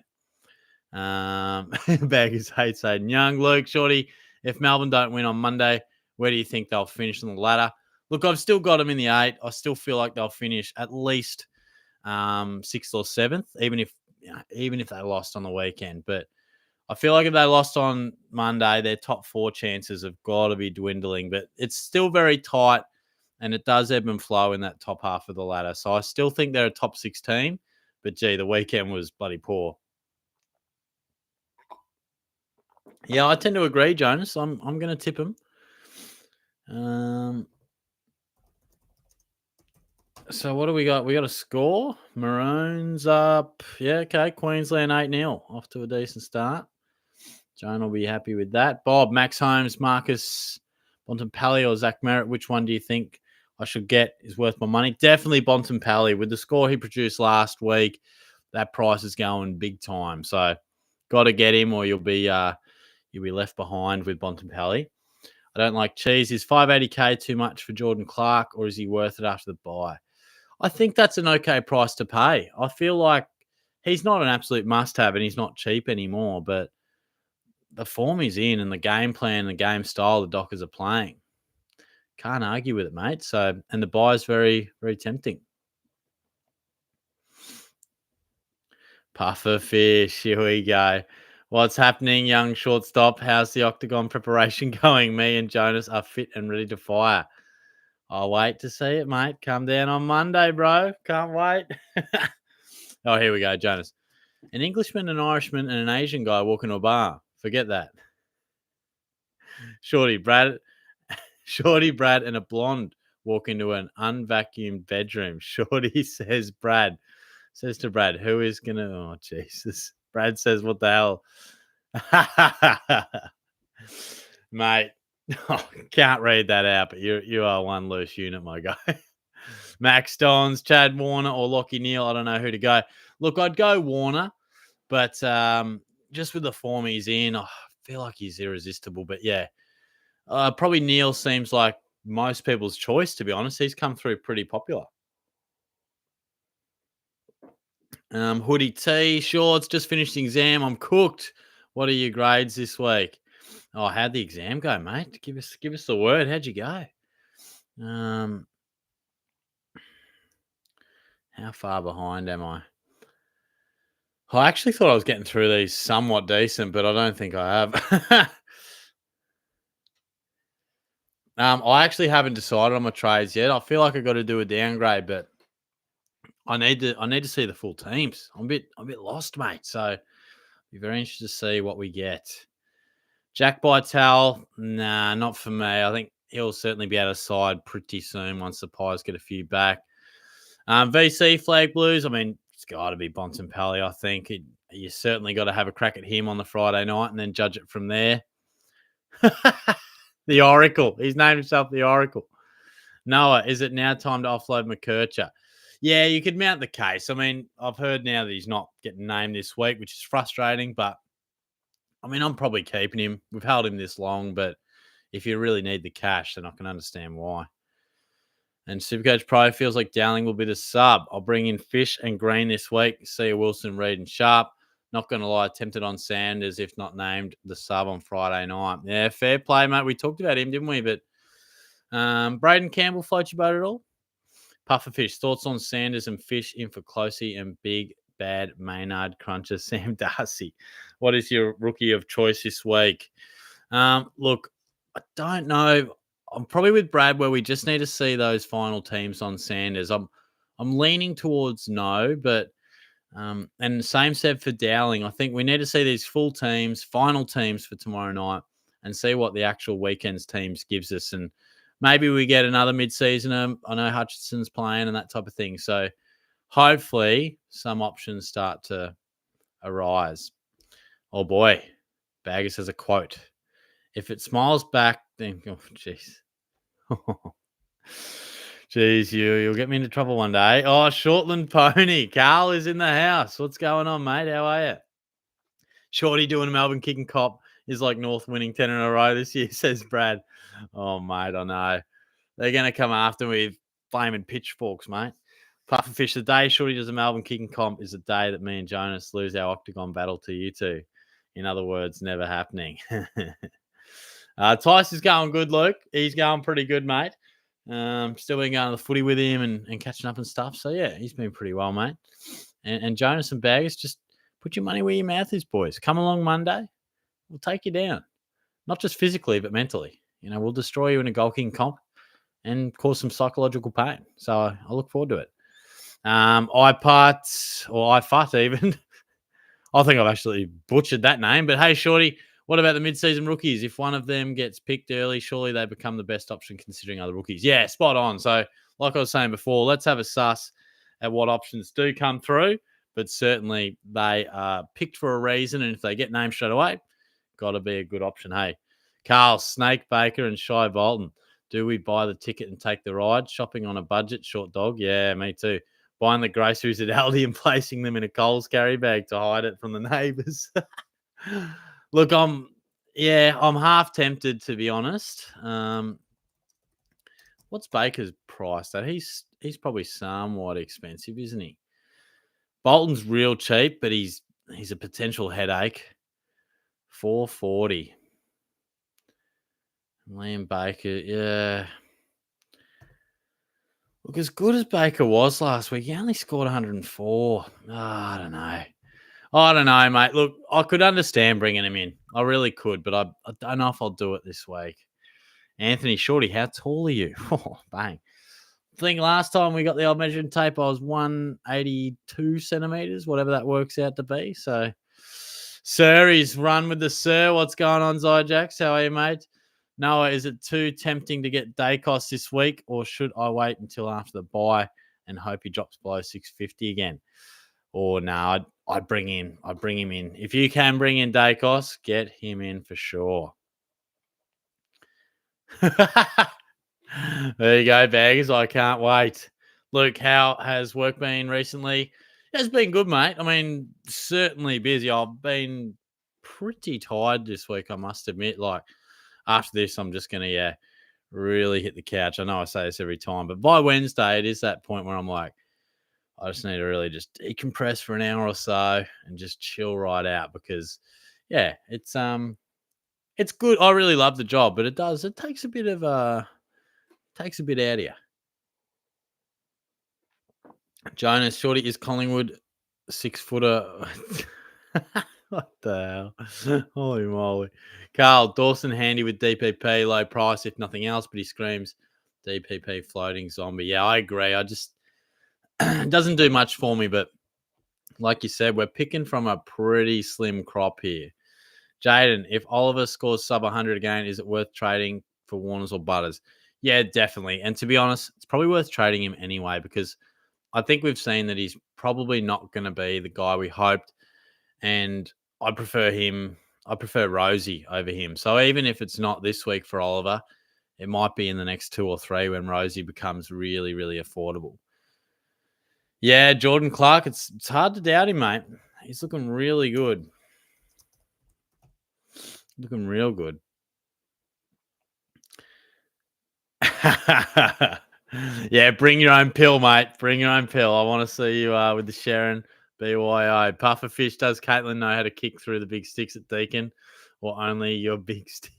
Baggers hates Aiden Young. Luke, Shorty, if Melbourne don't win on Monday, where do you think they'll finish on the ladder? Look, I've still got them in the 8. I still feel like they'll finish at least 6th or 7th, even if they lost on the weekend. But I feel like if they lost on Monday, their top 4 chances have got to be dwindling. But it's still very tight, and it does ebb and flow in that top half of the ladder. So I still think they're a top 6 team. But, gee, the weekend was bloody poor. Yeah, I tend to agree, Jonas. I'm going to tip them. So what do we got? We got a score. Maroons up. Yeah, okay. Queensland 8-0. Off to a decent start. Joan will be happy with that. Bob, Max Holmes, Marcus Bontempelli or Zach Merritt. Which one do you think I should get is worth my money? Definitely Bontempelli. With the score he produced last week, that price is going big time. So got to get him or you'll be left behind with Bontempelli. I don't like Cheese. Is 580k too much for Jordan Clark or is he worth it after the buy? I think that's an okay price to pay. I feel like he's not an absolute must-have and he's not cheap anymore, but the form he's in and the game plan and the game style the Dockers are playing, can't argue with it, mate. So, and the buy is very, very tempting. Puffer fish, here we go. What's happening, young shortstop? How's the octagon preparation going? Me and Jonas are fit and ready to fire. I'll wait to see it, mate. Come down on Monday, bro. Can't wait. Oh, here we go, Jonas. An Englishman, an Irishman, and an Asian guy walk into a bar. Forget that. Shorty, Brad, and a blonde walk into an unvacuumed bedroom. Shorty says to Brad, who is going to... Oh, Jesus. Brad says, what the hell? Mate, can't read that out, but you are one loose unit, my guy. Max Stones, Chad Warner, or Lockie Neal. I don't know who to go. Look, I'd go Warner, but just with the form he's in, I feel like he's irresistible. But yeah, probably Neal seems like most people's choice, to be honest. He's come through pretty popular. Hoodie T, Shorts, just finished the exam. I'm cooked. What are your grades this week? Oh, how'd the exam go, mate? Give us the word. How'd you go? How far behind am I? I actually thought I was getting through these somewhat decent, but I don't think I have. I actually haven't decided on my trades yet. I feel like I got to do a downgrade, but I need to see the full teams. I'm a bit lost, mate. So be very interested to see what we get. Jack Bytel, nah, not for me. I think he'll certainly be out of side pretty soon once the Pies get a few back. VC Flag Blues, I mean, it's got to be Bontempelli, I think. You certainly got to have a crack at him on the Friday night and then judge it from there. The Oracle. He's named himself the Oracle. Noah, is it now time to offload McKercher? Yeah, you could mount the case. I mean, I've heard now that he's not getting named this week, which is frustrating, but I mean, I'm probably keeping him. We've held him this long, but if you really need the cash, then I can understand why. And Supercoach Pro feels like Dowling will be the sub. I'll bring in Fish and Green this week. See a Wilson, Reed, and Sharp. Not going to lie, tempted on Sanders if not named the sub on Friday night. Yeah, fair play, mate. We talked about him, didn't we? But Braden Campbell float your boat at all? Pufferfish, thoughts on Sanders and Fish in for Closey and big bad Maynard cruncher Sam Darcy. What is your rookie of choice this week? Look, I don't know. I'm probably with Brad where we just need to see those final teams on Sanders. I'm leaning towards no, but and same said for Dowling. I think we need to see these full teams, final teams for tomorrow night, and see what the actual weekend's teams gives us. And maybe we get another mid-season. I know Hutchinson's playing and that type of thing. So hopefully some options start to arise. Oh boy, Baggers has a quote. If it smiles back, then oh jeez. Jeez, you'll get me into trouble one day. Oh, Shortland Pony. Carl is in the house. What's going on, mate? How are you? Shorty doing a Melbourne kicking cop is like North winning 10 in a row this year, says Brad. Oh, mate, I know. They're going to come after me with flaming pitchforks, mate. Pufferfish, the day Shorty does a Melbourne kicking comp is the day that me and Jonas lose our octagon battle to you two. In other words, never happening. Tice is going good, Luke. He's going pretty good, mate. Still been going to the footy with him and catching up and stuff. So, yeah, he's been pretty well, mate. And Jonas and Baggers, just put your money where your mouth is, boys. Come along Monday. We'll take you down. Not just physically, but mentally. You know, we'll destroy you in a goal kicking comp and cause some psychological pain. So I look forward to it. IFUT even. I think I've actually butchered that name. But hey, Shorty, what about the mid-season rookies? If one of them gets picked early, surely they become the best option considering other rookies. Yeah, spot on. So like I was saying before, let's have a suss at what options do come through. But certainly they are picked for a reason. And if they get named straight away, got to be a good option. Hey, Carl, Snake Baker and Shy Bolton. Do we buy the ticket and take the ride? Shopping on a budget, short dog? Yeah, me too. Buying the groceries at Aldi and placing them in a Coles carry bag to hide it from the neighbours. Look, I'm half tempted to be honest. What's Baker's price though? He's probably somewhat expensive, isn't he? Bolton's real cheap, but he's a potential headache. 440. Liam Baker, yeah. Look, as good as Baker was last week, he only scored 104. I don't know, mate. Look, I could understand bringing him in. I really could, but I don't know if I'll do it this week. Anthony Shorty, how tall are you? Oh, bang. I think last time we got the old measuring tape, I was 182 centimetres, whatever that works out to be. So, Sir, he's run with the Sir. What's going on, Zyjax? How are you, mate? Noah, is it too tempting to get Dacos this week, or should I wait until after the bye and hope he drops below 650 again? Or no, I'd bring him in. If you can bring in Dacos, get him in for sure. There you go, Baggers. I can't wait. Luke, how has work been recently? It's been good, mate. I mean, certainly busy. I've been pretty tired this week, I must admit. Like, after this, I'm just going to, really hit the couch. I know I say this every time, but by Wednesday, it is that point where I'm like, I just need to really just decompress for an hour or so and just chill right out because, it's It's good. I really love the job, but it takes a bit of takes a bit out of you. Jonas, shorty, is Collingwood 6-footer? What the hell? Holy moly. Carl, Dawson handy with DPP, low price if nothing else, but he screams DPP floating zombie. Yeah, I agree. I just it doesn't do much for me, but like you said, we're picking from a pretty slim crop here. Jaden, if Oliver scores sub 100 again, is it worth trading for Warners or Butters? Yeah, definitely. And to be honest, it's probably worth trading him anyway because I think we've seen that he's probably not going to be the guy we hoped. And I prefer him. I prefer Rosie over him. So even if it's not this week for Oliver, it might be in the next 2 or 3 when Rosie becomes really, really affordable. Yeah, Jordan Clark, it's hard to doubt him, mate. He's looking really good. Looking real good. Yeah, bring your own pill, mate. Bring your own pill. I want to see you with the Sharon BYO. Pufferfish, does Caitlin know how to kick through the big sticks at Deakin or only your big stick?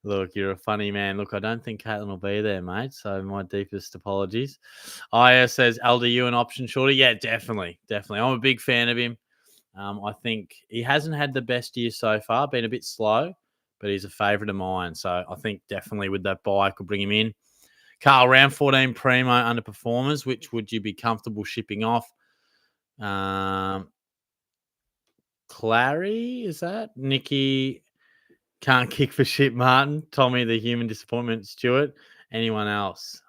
Look, you're a funny man. Look, I don't think Caitlin will be there, mate. So my deepest apologies. Aya says, LDU an option shorty? Yeah, definitely. Definitely. I'm a big fan of him. I think he hasn't had the best year so far, been a bit slow, but he's a favourite of mine. So I think definitely with that buy, I could bring him in. Carl, round 14 primo underperformers, which would you be comfortable shipping off? Clary, is that? Nikki can't kick for shit, Martin. Tommy, the human disappointment, Stewart. Anyone else?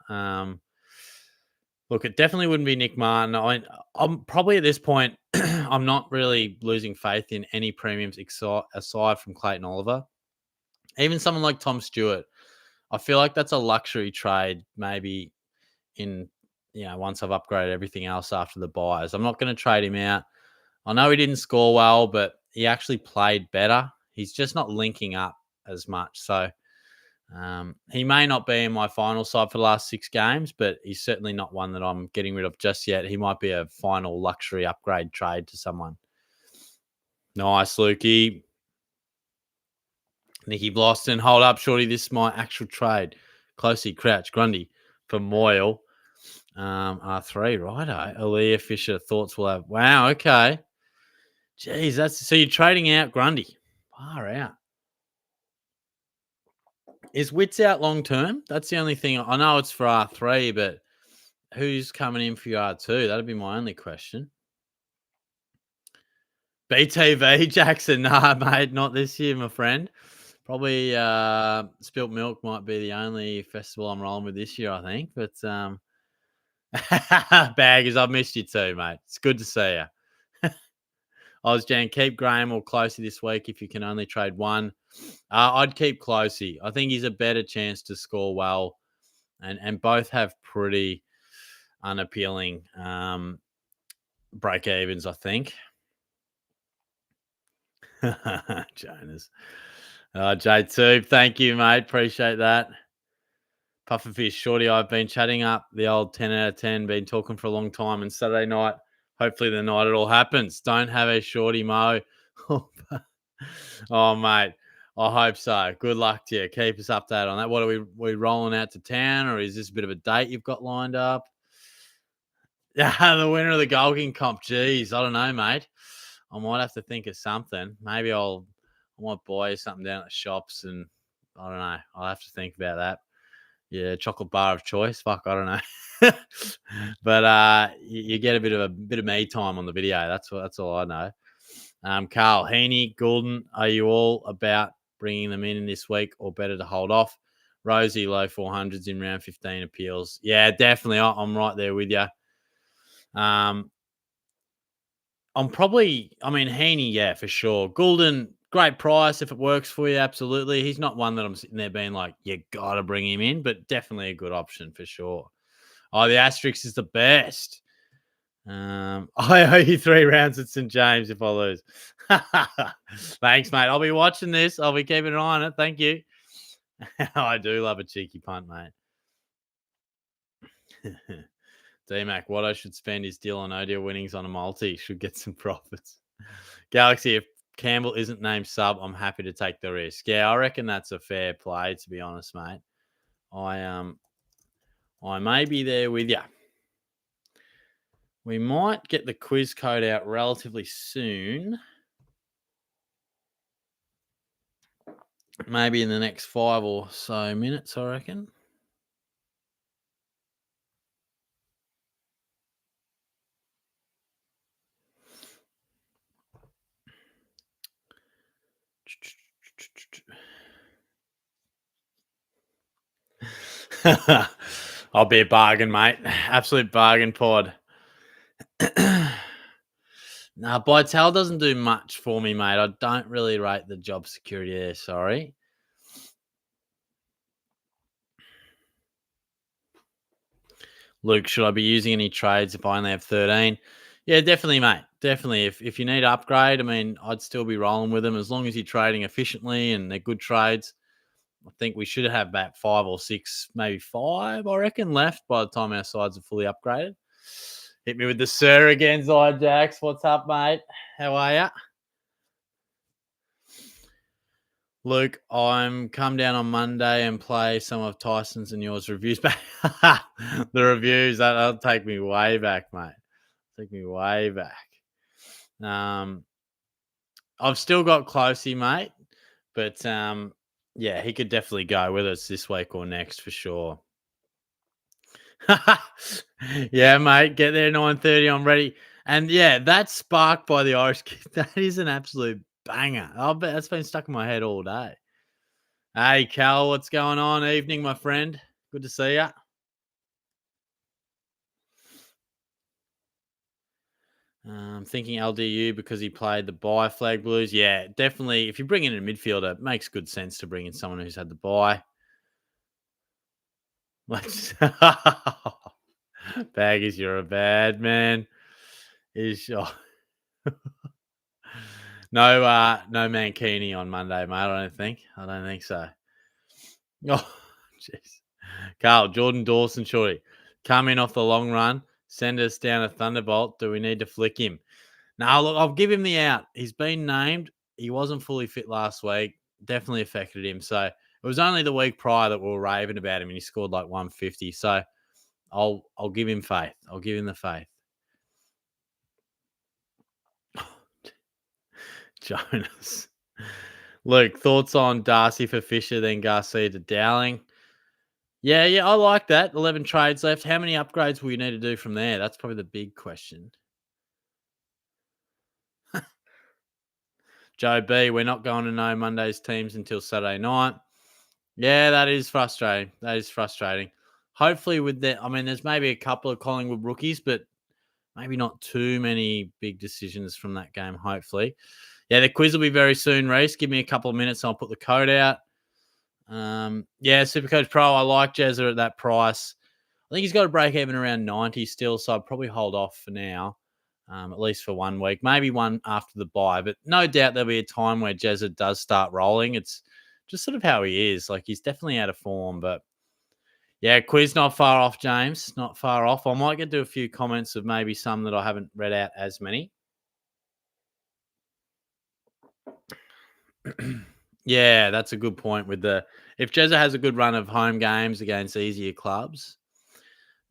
Look, it definitely wouldn't be Nick Martin. I'm probably at this point, I'm not really losing faith in any premiums aside from Clayton Oliver. Even someone like Tom Stewart, I feel like that's a luxury trade maybe in, once I've upgraded everything else after the buys. I'm not going to trade him out. I know he didn't score well, but he actually played better. He's just not linking up as much. So he may not be in my final side for the last 6 games, but he's certainly not one that I'm getting rid of just yet. He might be a final luxury upgrade trade to someone. Nice, Lukey. Nicky Bloston, hold up, shorty. This is my actual trade. Closey, Crouch, Grundy for Moyle. R3, righto. Aaliyah Fisher, thoughts will have. Wow, okay. Jeez, so you're trading out Grundy. Far out. Is Wits out long term? That's the only thing. I know it's for R3, but who's coming in for your R2? That'd be my only question. BTV, Jackson. Nah, mate, not this year, my friend. Probably Spilt Milk might be the only festival I'm rolling with this year, I think. But Baggers, I've missed you too, mate. It's good to see you. Ozjan, keep Graham or Closey this week if you can only trade one. I'd keep Closey. I think he's a better chance to score well, and both have pretty unappealing break evens, I think. Jonas. J2, thank you, mate. Appreciate that. Pufferfish, shorty, I've been chatting up the old 10 out of 10, been talking for a long time, and Saturday night, hopefully the night it all happens. Don't have a shorty, Mo. Oh, mate, I hope so. Good luck to you. Keep us updated on that. What are we rolling out to town, or is this a bit of a date you've got lined up? Yeah, the winner of the Gold King comp. Jeez, I don't know, mate. I might have to think of something. Maybe I might buy you something down at the shops, and I don't know. I'll have to think about that. Yeah, chocolate bar of choice. Fuck, I don't know. But you get a bit of me time on the video. That's all I know. Carl Heaney, Goulden, are you all about bringing them in this week, or better to hold off? Rosie, low 400s in round 15 appeals. Yeah, definitely. I'm right there with you. I'm Heaney, yeah, for sure. Goulden, great price if it works for you, absolutely. He's not one that I'm sitting there being like, you got to bring him in, but definitely a good option for sure. Oh, the asterisk is the best. I owe you 3 rounds at St. James if I lose. Thanks, mate. I'll be watching this. I'll be keeping an eye on it. Thank you. I do love a cheeky punt, mate. D-Mac, Watto should spend his deal on no deal winnings on a multi. Should get some profits. Galaxy, if Campbell isn't named sub. I'm happy to take the risk. Yeah, I reckon that's a fair play, to be honest, mate. I may be there with you. We might get the quiz code out relatively soon. Maybe in the next 5 or so minutes, I reckon. I'll be a bargain, mate. Absolute bargain pod. Nah, Bytel doesn't do much for me, mate. I don't really rate the job security there, sorry. Luke, should I be using any trades if I only have 13? Yeah, definitely, mate. Definitely. If you need to upgrade, I mean, I'd still be rolling with them as long as you're trading efficiently and they're good trades. I think we should have about 5 or 6, maybe 5, I reckon, left by the time our sides are fully upgraded. Hit me with the sir again, Zyjax. What's up, mate? How are you? Luke, I'm come down on Monday and play some of Tyson's and yours reviews back. The reviews, that'll take me way back, mate. Take me way back. I've still got Closey, mate, but yeah, he could definitely go, whether it's this week or next for sure. Yeah, mate, get there 9:30. I'm ready. And yeah, that spark by the Irish kid, that is an absolute banger. I'll bet that's been stuck in my head all day. Hey, Cal, what's going on? Evening, my friend. Good to see you. Thinking LDU because he played the bye flag Blues. Yeah, definitely. If you bring in a midfielder, it makes good sense to bring in someone who's had the bye. Baggies, you're a bad man. No Mankini on Monday, mate. I don't think so. Oh, jeez. Carl, Jordan Dawson, shorty. Come in off the long run. Send us down a thunderbolt. Do we need to flick him? No, look, I'll give him the out. He's been named. He wasn't fully fit last week. Definitely affected him. So it was only the week prior that we were raving about him, and he scored like 150. So I'll give him faith. I'll give him the faith. Jonas. Luke, thoughts on Darcy for Fisher, then Garcia to Dowling? Yeah, I like that. 11 trades left. How many upgrades will you need to do from there? That's probably the big question. Joe B, we're not going to know Monday's teams until Saturday night. Yeah, that is frustrating. Hopefully with that, I mean, there's maybe a couple of Collingwood rookies, but maybe not too many big decisions from that game, hopefully. Yeah, the quiz will be very soon, Reese. Give me a couple of minutes and I'll put the code out. Yeah, SuperCoach Pro, I like Jezza at that price. I think he's got a break even around 90 still, so I'd probably hold off for now, at least for 1 week, maybe one after the bye. But no doubt there'll be a time where Jezza does start rolling. It's just sort of how he is. Like, he's definitely out of form, but yeah, quiz not far off, James. Not far off. I might get to a few comments of maybe some that I haven't read out as many. Yeah, that's a good point. If Jezza has a good run of home games against easier clubs.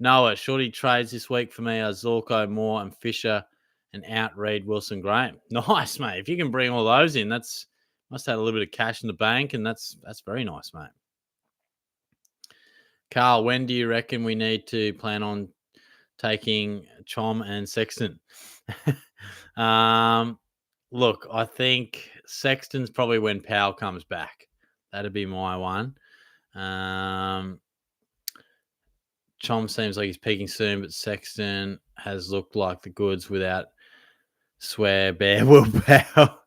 Noah, shorty trades this week for me are Zorko, Moore, and Fisher, and out Reed, Wilson, Graham. Nice, mate. If you can bring all those in, that's must have a little bit of cash in the bank, and that's very nice, mate. Carl, when do you reckon we need to plan on taking Chom and Sexton? Look, I think Sexton's probably when Powell comes back. That'd be my one. Chom seems like he's peaking soon, but Sexton has looked like the goods without Swear Bear Will Powell.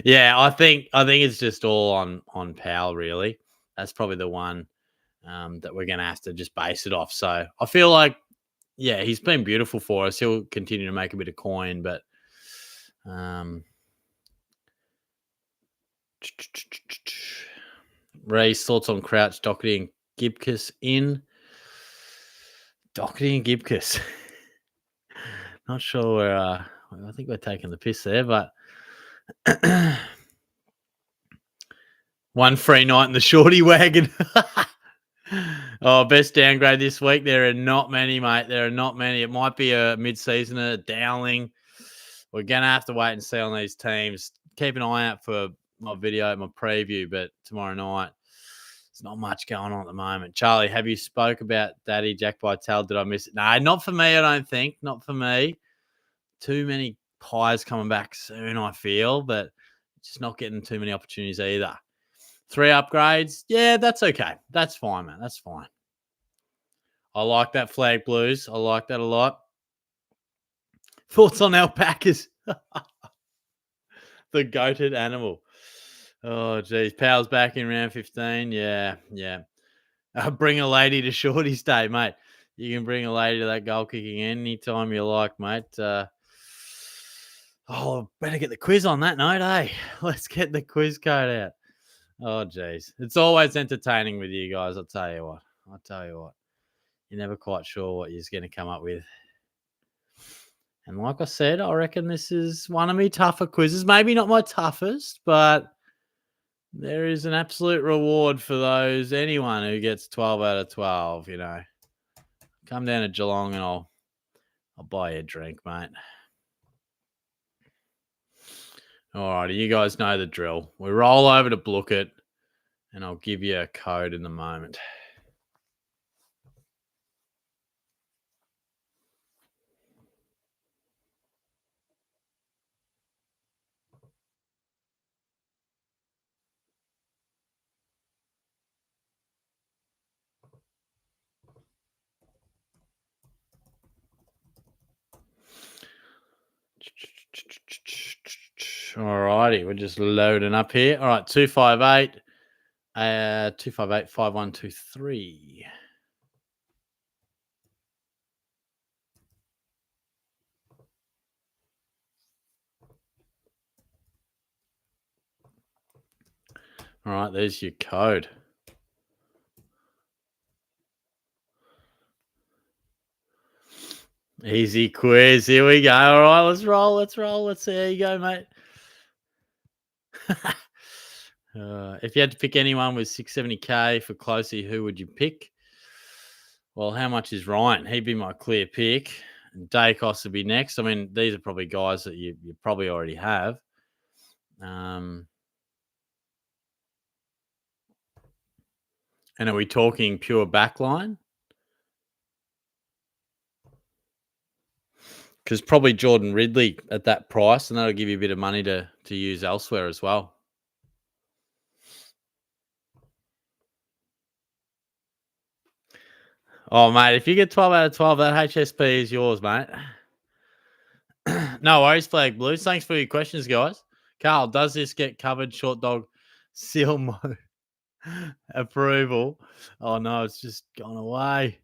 Yeah, I think it's just all on Powell, really. That's probably the one that we're going to have to just base it off. So I feel like, yeah, he's been beautiful for us. He'll continue to make a bit of coin, but Ray's thoughts on Crouch, Doherty, and Gibcus in. Doherty and Gibcus. Not sure where. I think we're taking the piss there, but One free night in the shorty wagon. Oh, best downgrade this week. There are not many, mate. There are not many. It might be a mid-seasoner, Dowling. We're going to have to wait and see on these teams. Keep an eye out for my video, my preview, but tomorrow night, there's not much going on at the moment. Charlie, have you spoke about Daddy Jack Vitale? Did I miss it? No, not for me, I don't think. Not for me. Too many pies coming back soon, I feel, but just not getting too many opportunities either. 3 upgrades. Yeah, that's okay. That's fine, man. That's fine. I like that flag blues. I like that a lot. Thoughts on alpacas? The goated animal. Oh, geez. Powell's back in round 15. Yeah. Bring a lady to Shorty's Day, mate. You can bring a lady to that goal kicking anytime you like, mate. Better get the quiz on that note, eh? Let's get the quiz code out. Oh, geez. It's always entertaining with you guys, I'll tell you what. You're never quite sure what you're going to come up with. And like I said, I reckon this is one of my tougher quizzes. Maybe not my toughest, but there is an absolute reward for anyone who gets 12 out of 12, you know. Come down to Geelong and I'll buy you a drink, mate. All righty, you guys know the drill. We roll over to Blooket, and I'll give you a code in a moment. All righty, we're just loading up here. All right, 258 5123. All right, there's your code. Easy quiz. Here we go. All right, let's roll. Let's see how you go, mate. If you had to pick anyone with 670K for closey, who would you pick? Well, how much is Ryan? He'd be my clear pick. And Dacos would be next. I mean, these are probably guys that you probably already have. And are we talking pure backline? Because probably Jordan Ridley at that price, and that'll give you a bit of money to use elsewhere as well. Oh, mate, if you get 12 out of 12, that HSP is yours, mate. No worries, Flag Blues. Thanks for your questions, guys. Carl, does this get covered? Short dog seal mode approval. Oh, no, it's just gone away.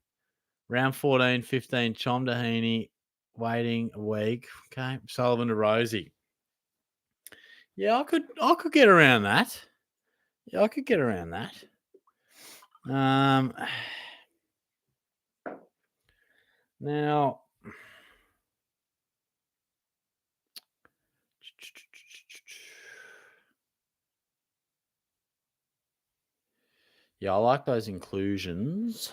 Round 14, 15, Chom Dehaney waiting a week. Okay, Sullivan to Rosie. Yeah, I could get around that. Now, yeah, I like those inclusions.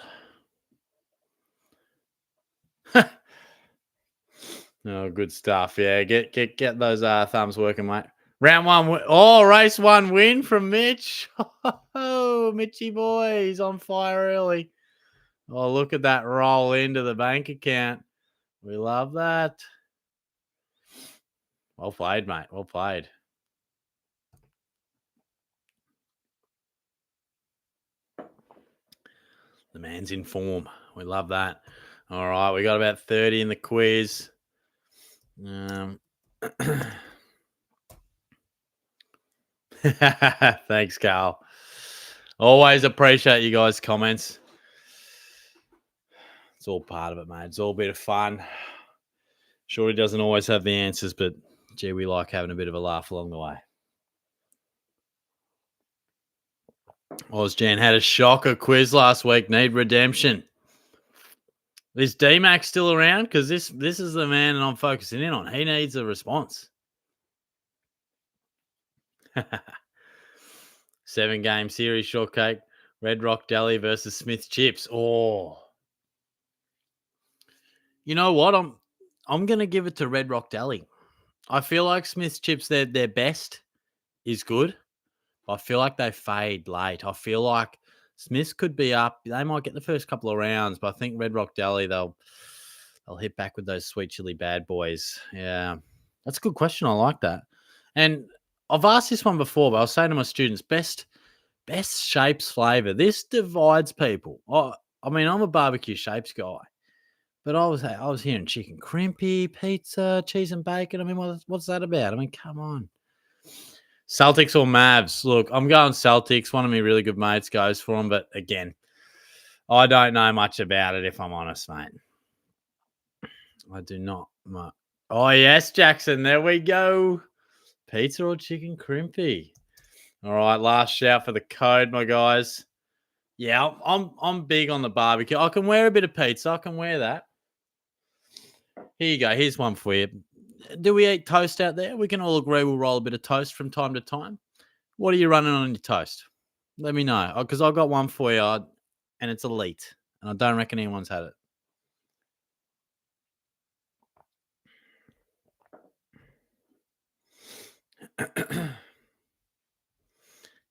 Oh, good stuff. Yeah, get those thumbs working, mate. Round 1. Oh, race 1 win from Mitch. Oh, Mitchy boy, he's on fire early. Oh, look at that roll into the bank account. We love that. Well played, mate. Well played. The man's in form. We love that. All right, we got about 30 in the quiz. Thanks, Carl. Always appreciate you guys' comments. It's all part of it, mate. It's all a bit of fun. Sure, he doesn't always have the answers, but gee, we like having a bit of a laugh along the way. Ozjan had a shocker quiz last week. Need redemption. Is D-Mac still around? Because this is the man that I'm focusing in on. He needs a response. 7-game series shortcake. Red Rock Deli versus Smith Chips. Oh, you know what? I'm gonna give it to Red Rock Deli. I feel like Smith's Chips, their best is good. I feel like they fade late. I feel like Smiths could be up. They might get the first couple of rounds, but I think Red Rock Deli they'll hit back with those sweet chili bad boys. Yeah, that's a good question. I like that. And I've asked this one before, but I was saying to my students, best shapes flavor. This divides people. I mean, I'm a barbecue shapes guy, but I was hearing chicken crimpy, pizza, cheese and bacon. I mean, what's that about? I mean, come on. Celtics or Mavs? Look, I'm going Celtics. One of my really good mates goes for them, but again, I don't know much about it, if I'm honest, mate. I do not. Oh, yes, Jackson. There we go. Pizza or chicken crimpy? All right, last shout for the code, my guys. Yeah, I'm big on the barbecue. I can wear a bit of pizza. I can wear that. Here you go. Here's one for you. Do we eat toast out there? We can all agree we'll roll a bit of toast from time to time. What are you running on your toast? Let me know, because I've got one for you, and it's elite, and I don't reckon anyone's had it.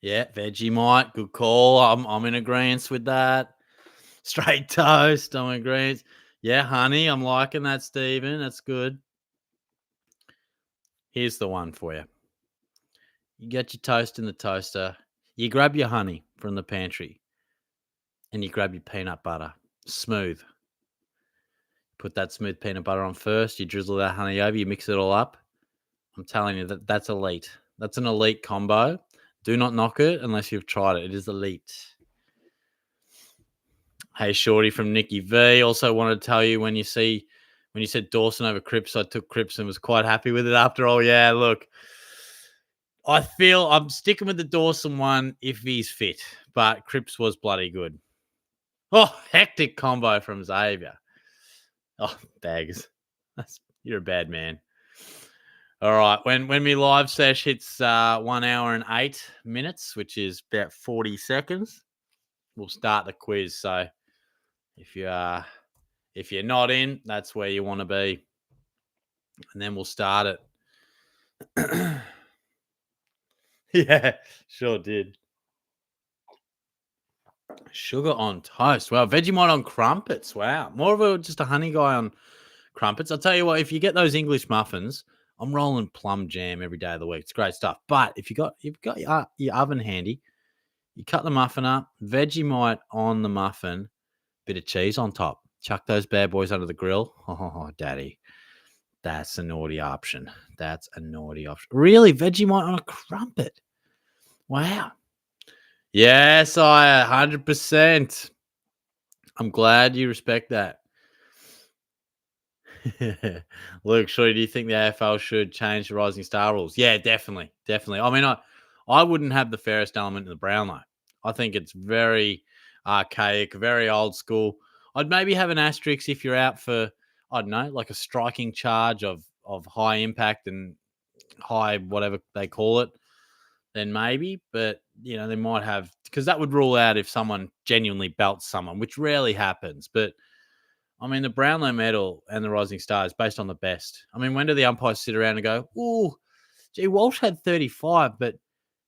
Yeah, Vegemite, good call. I'm in agreement with that. Straight toast, I'm in agreement. Yeah, honey, I'm liking that, Stephen. That's good. Here's the one for you. You get your toast in the toaster. You grab your honey from the pantry, and you grab your peanut butter, smooth. Put that smooth peanut butter on first. You drizzle that honey over. You mix it all up. I'm telling you that's elite. That's an elite combo. Do not knock it unless you've tried it. It is elite. Hey, Shorty from Nikki V. Also wanted to tell you when you said Dawson over Cripps, I took Cripps and was quite happy with it after all. Yeah, look, I feel I'm sticking with the Dawson one if he's fit, but Cripps was bloody good. Oh, hectic combo from Xavier. Oh, bags. You're a bad man. All right. When my live sesh hits 1 hour and 8 minutes, which is about 40 seconds, we'll start the quiz. So if you're not in, that's where you want to be. And then we'll start it. Yeah, sure did. Sugar on toast. Wow. Vegemite on crumpets. Wow. More of just a honey guy on crumpets. I'll tell you what, if you get those English muffins, I'm rolling plum jam every day of the week. It's great stuff. But if you've got your oven handy, you cut the muffin up, Vegemite on the muffin, bit of cheese on top. Chuck those bad boys under the grill. Oh, daddy. That's a naughty option. That's a naughty option. Really? Vegemite on a crumpet? Wow. Yes, I 100%. I'm glad you respect that. Luke, sure, do you think the AFL should change the Rising Star rules? Yeah, definitely. Definitely. I mean, I wouldn't have the fairest element in the Brownlow. I think it's very archaic, very old school. I'd maybe have an asterisk if you're out for, I don't know, like a striking charge of high impact and high whatever they call it, then maybe. But, they might have, because that would rule out if someone genuinely belts someone, which rarely happens. But I mean, the Brownlow medal and the Rising Star is based on the best. I mean, when do the umpires sit around and go, "Oh, gee, Walsh had 35, but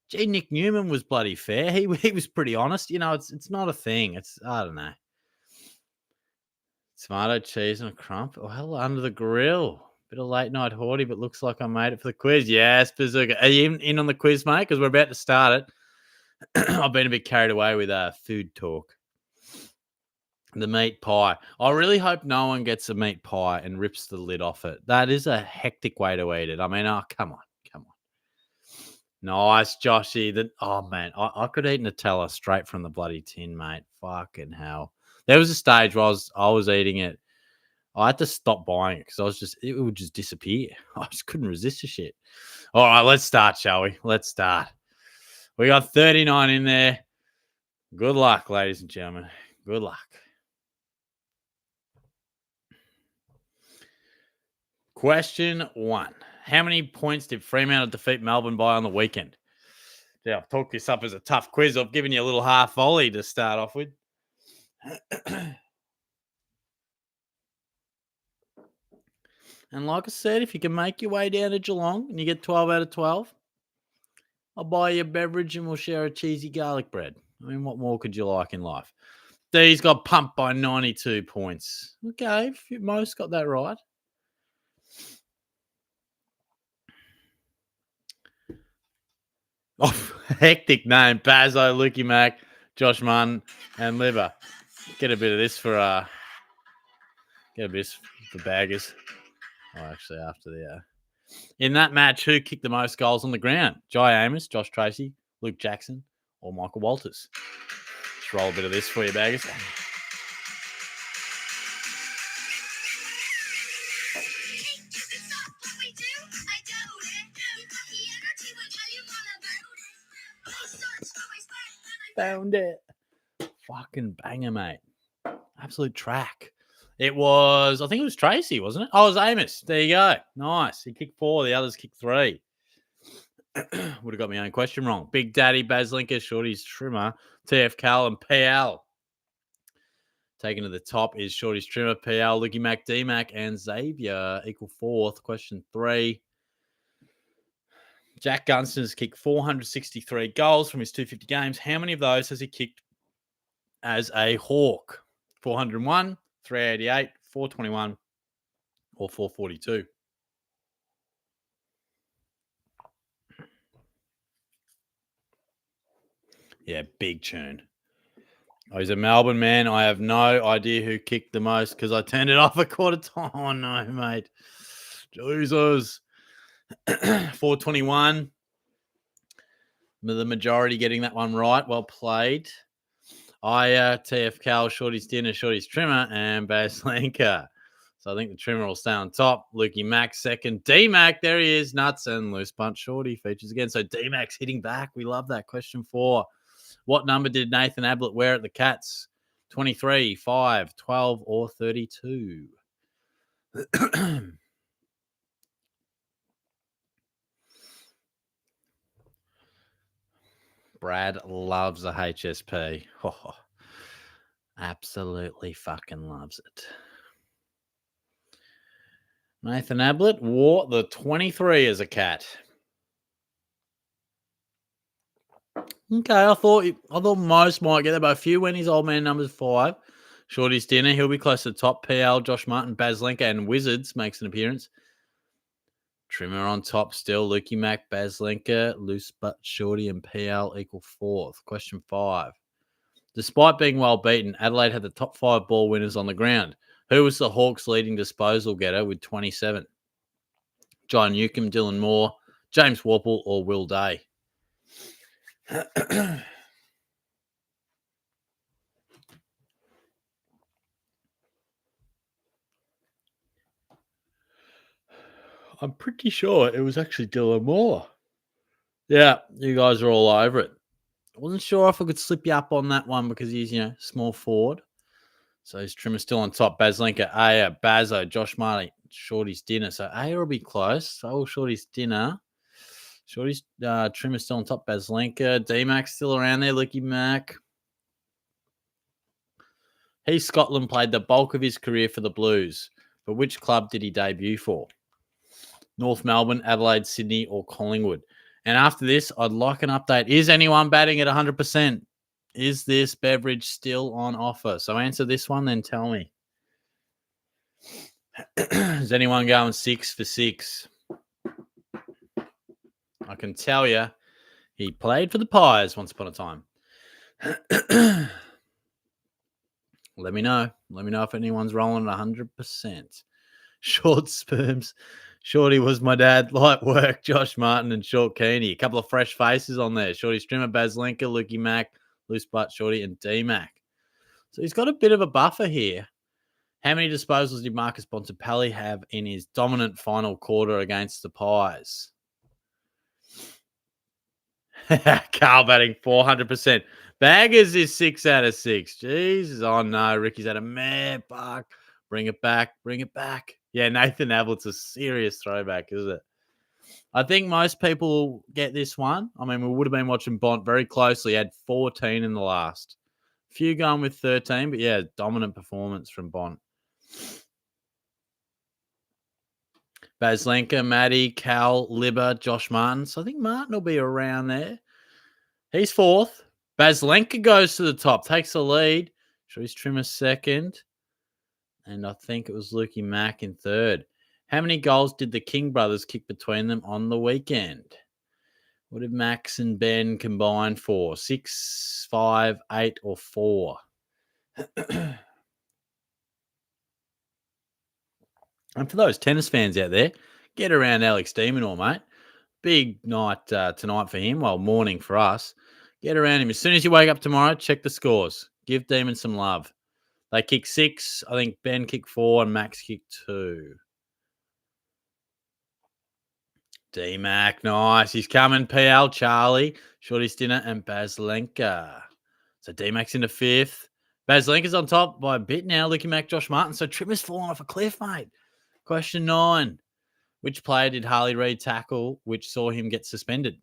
gee, Nick Newman was bloody fair. He was pretty honest." It's not a thing. It's, I don't know. Tomato cheese and a crump. Oh, hell, under the grill. Bit of late night haughty, but looks like I made it for the quiz. Yes, Bazooka. Are you in on the quiz, mate? Because we're about to start it. I've been a bit carried away with food talk. The meat pie. I really hope no one gets a meat pie and rips the lid off it. That is a hectic way to eat it. I mean, come on. Nice, Joshy. Man, I could eat Nutella straight from the bloody tin, mate. Fucking hell. There was a stage where I was eating it. I had to stop buying it because it would just disappear. I just couldn't resist the shit. All right, let's start, shall we? Let's start. We got 39 in there. Good luck, ladies and gentlemen. Good luck. Question 1. How many points did Fremantle defeat Melbourne by on the weekend? Yeah, I've talked this up as a tough quiz. I've given you a little half volley to start off with. And like I said, if you can make your way down to Geelong and you get 12 out of 12, I'll buy you a beverage and we'll share a cheesy garlic bread. I mean, what more could you like in life? D's got pumped by 92 points. Okay, most got that right. Oh, hectic name. Bazzo, Lukey Mac, Josh Martin, and Liver. Get a bit of this for baggers. Oh, actually, after the in that match, who kicked the most goals on the ground? Jai Amos, Josh Tracy, Luke Jackson, or Michael Walters? Let's roll a bit of this for you, baggers. Found it. Fucking banger, mate. Absolute track. It was, I think it was Tracy, wasn't it? Oh, it was Amos. There you go. Nice. He kicked 4. The others kicked 3. Would have got my own question wrong. Big Daddy, Baz Linker, Shorty's Trimmer, TF Cal, and PL. Taken to the top is Shorty's Trimmer, PL, Lukey Mac, D Mac, and Xavier equal 4th. Question 3. Jack Gunston's kicked 463 goals from his 250 games. How many of those has he kicked as a Hawk? 401, 388, 421, or 442? Yeah, big churn. Oh, he's a Melbourne man. I have no idea who kicked the most because I turned it off a quarter time. Oh, no, mate. Jesus. 421. The majority getting that one right. Well played. TF Cal, Shorty's Dinner, Shorty's Trimmer, and Baz Lanka. So I think the Trimmer will stay on top. Lukey Mac second. D-Mac, there he is. Nuts and Loose Punch Shorty features again. So D-Mac's hitting back. We love that. Question 4. What number did Nathan Ablett wear at the Cats? 23, 5, 12, or 32? Brad loves a HSP. Oh, absolutely fucking loves it. Nathan Ablett wore the 23 as a Cat. Okay, I thought most might get there, but a few when his old man numbers 5. Shorty's Dinner, he'll be close to the top. PL, Josh Martin, Baz Linker, and Wizards makes an appearance. Trimmer on top still. Lukey Mac, Baz Linker, Loose Butt Shorty, and PL equal 4th. Question 5. Despite being well beaten, Adelaide had the top 5 ball winners on the ground. Who was the Hawks' leading disposal getter with 27? John Newcomb, Dylan Moore, James Warple, or Will Day? I'm pretty sure it was actually Dylan Moore. Yeah, you guys are all over it. I wasn't sure if I could slip you up on that one because he's, small forward. So his Trimmer still on top. Baz Linker, Aya, Bazzo, Josh Marley, Shorty's Dinner. So Aya will be close. So Shorty's Dinner. Shorty's Trimmer still on top. Baz Linker. D-Mac still around there. Lukey Mac. Scotland played the bulk of his career for the Blues. But which club did he debut for? North Melbourne, Adelaide, Sydney, or Collingwood? And after this, I'd like an update. Is anyone batting at 100%? Is this beverage still on offer? So answer this one, then tell me. Is anyone going 6 for 6? I can tell you, he played for the Pies once upon a time. Let me know. Let me know if anyone's rolling at 100%. Short sperms. Shorty was my dad. Light work. Josh Martin and Short Keeney. A couple of fresh faces on there. Shorty Strimmer, Baz Linker, Lukey Mac, Loose Butt Shorty, and D-Mac. So he's got a bit of a buffer here. How many disposals did Marcus Bontempelli have in his dominant final quarter against the Pies? Carl batting 400%. Baggers is 6 out of 6. Jesus. Oh, no. Ricky's had a mad buck. Bring it back. Bring it back. Yeah, Nathan Ablett's a serious throwback, isn't it? I think most people will get this one. I mean, we would have been watching Bont very closely. He had 14 in the last. Few going with 13, but yeah, dominant performance from Bont. Baslenka, Maddie, Cal, Libba, Josh Martin. So I think Martin will be around there. He's fourth. Baslenka goes to the top, takes the lead. Shorty's Trimmer second. And I think it was Lukey Mack in third. How many goals did the King brothers kick between them on the weekend? What did Max and Ben combine for? 6, 5, 8, or 4? And for those tennis fans out there, get around Alex Demonor, mate. Big night tonight for him, well, morning for us. Get around him. As soon as you wake up tomorrow, check the scores. Give Demon some love. They kicked 6. I think Ben kicked 4 and Max kicked 2. D-Mac, nice. He's coming. PL, Charlie, Shorty Stinner, and Baslenka. So D-Mac's in the 5th. Baslenka's on top by a bit now. Looking back, Josh Martin. So Trimmer's fallen off a cliff, mate. Question 9. Which player did Harley Reid tackle, which saw him get suspended?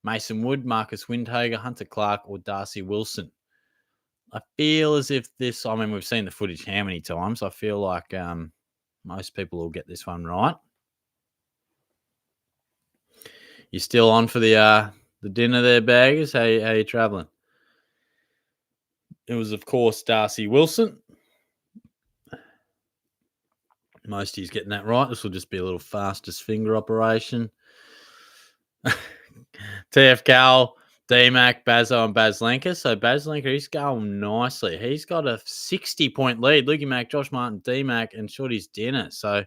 Mason Wood, Marcus Windhager, Hunter Clark, or Darcy Wilson? I feel as if this, I mean, we've seen the footage how many times. I feel like most people will get this one right. You still on for the dinner there, baggers? How you traveling? It was, of course, Darcy Wilson. Most of you's getting that right. This will just be a little fastest finger operation. TF Cal, D-Mac, Bazo, and Baslenka. So Baslenka, he's going nicely. He's got a 60-point lead. Lukey Mac, Josh Martin, D-Mac, and Shorty's Dinner. So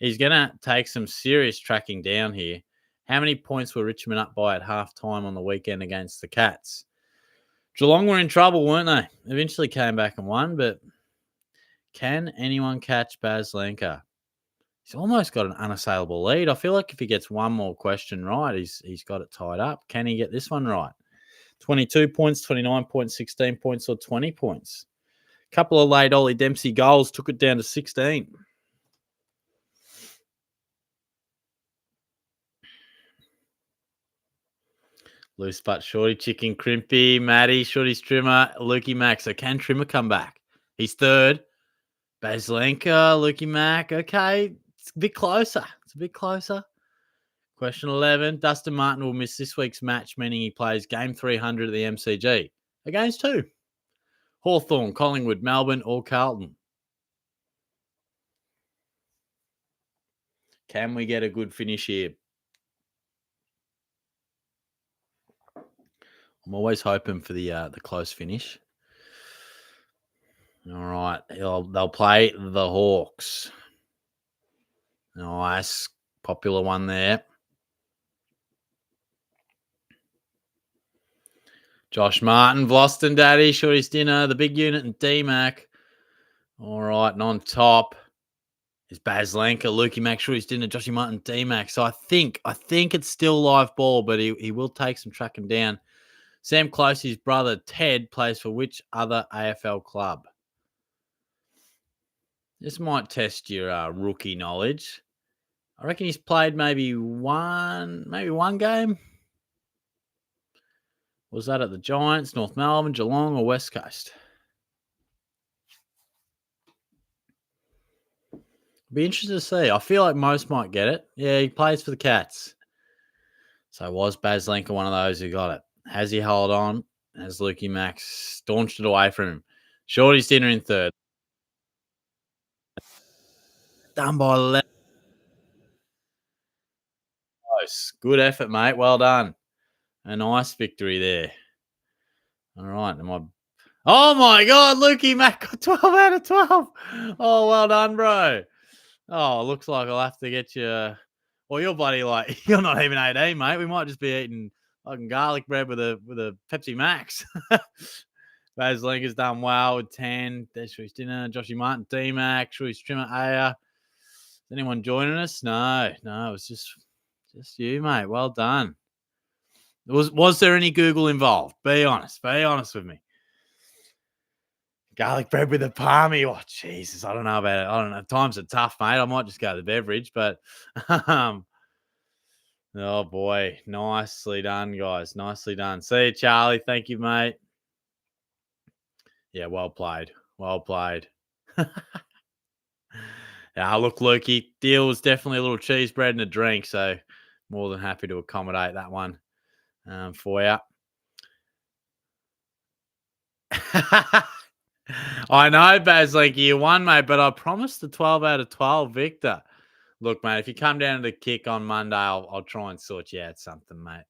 he's going to take some serious tracking down here. How many points were Richmond up by at halftime on the weekend against the Cats? Geelong were in trouble, weren't they? Eventually came back and won, but can anyone catch Baslenka? He's almost got an unassailable lead. I feel like if he gets one more question right, he's got it tied up. Can he get this one right? 22 points, 29 points, 16 points, or 20 points? A couple of late Ollie Dempsey goals took it down to 16. Loose butt Shorty, Chicken Crimpy, Maddie, Shorty's Trimmer, Lukey Mack. So can Trimmer come back? He's third. Baslenka, Lukey Mack. Okay, it's a bit closer. Question 11. Dustin Martin will miss this week's match, meaning he plays game 300 at the MCG. Against who? Hawthorn, Collingwood, Melbourne, or Carlton? Can we get a good finish here? I'm always hoping for the close finish. All right, they'll play the Hawks. Nice, popular one there. Josh Martin, Vloston Daddy, Shorty's Dinner, the Big Unit, and D-Mac. All right, and on top is Baslenka, Lukey Mac, Shorty's Dinner, Joshy Martin, D-Mac. So I think it's still live ball, but he will take some tracking down. Sam Closey's brother, Ted, plays for which other AFL club? This might test your rookie knowledge. I reckon he's played maybe one game. Was that at the Giants, North Melbourne, Geelong, or West Coast? Be interested to see. I feel like most might get it. Yeah, he plays for the Cats. So was Baslenka one of those who got it? Has he held on? Has Lukey Max staunched it away from him? Shorty's Dinner in third. Done by 11. Close. Good effort, mate. Well done. A nice victory there. All right. Oh, my God. Lukey Mac got 12 out of 12. Oh, well done, bro. Oh, looks like I'll have to get you. Well, you're bloody like, you're not even 18, mate. We might just be eating fucking garlic bread with a Pepsi Max. Baslenka's done well with 10. There's Shrews Dinner, Joshy Martin, D-Mac, Shrews Trimmer, Aya. Is anyone joining us? No, it was just you, mate. Well done. Was there any Google involved? Be honest with me. Garlic bread with a palmy. Oh, Jesus. I don't know about it. I don't know. Times are tough, mate. I might just go to the beverage, but Oh boy, nicely done, guys. Nicely done. See you, Charlie. Thank you, mate. Yeah, well played. Well played. Yeah, look, Lukey, deal was definitely a little cheese bread and a drink, so more than happy to accommodate that one for you. I know, Baslinky, you won, mate, but I promised the 12 out of 12 Victor. Look, mate, if you come down to the kick on Monday, I'll try and sort you out something, mate.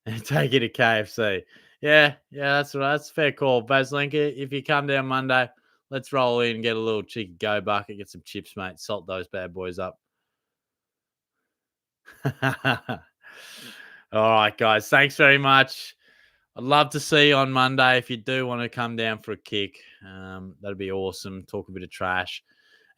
And take you to KFC. Yeah, that's right. That's a fair call. Baslinka, if you come down Monday, let's roll in and get a little cheeky go bucket, get some chips, mate. Salt those bad boys up. All right, guys. Thanks very much. I'd love to see you on Monday if you do want to come down for a kick. That'd be awesome. Talk a bit of trash.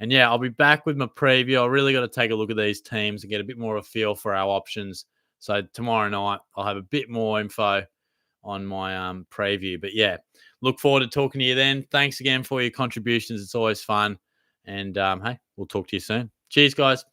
And yeah, I'll be back with my preview. I really got to take a look at these teams and get a bit more of a feel for our options. So tomorrow night, I'll have a bit more info on my preview. But yeah, look forward to talking to you then. Thanks again for your contributions. It's always fun. And hey, we'll talk to you soon. Cheers, guys.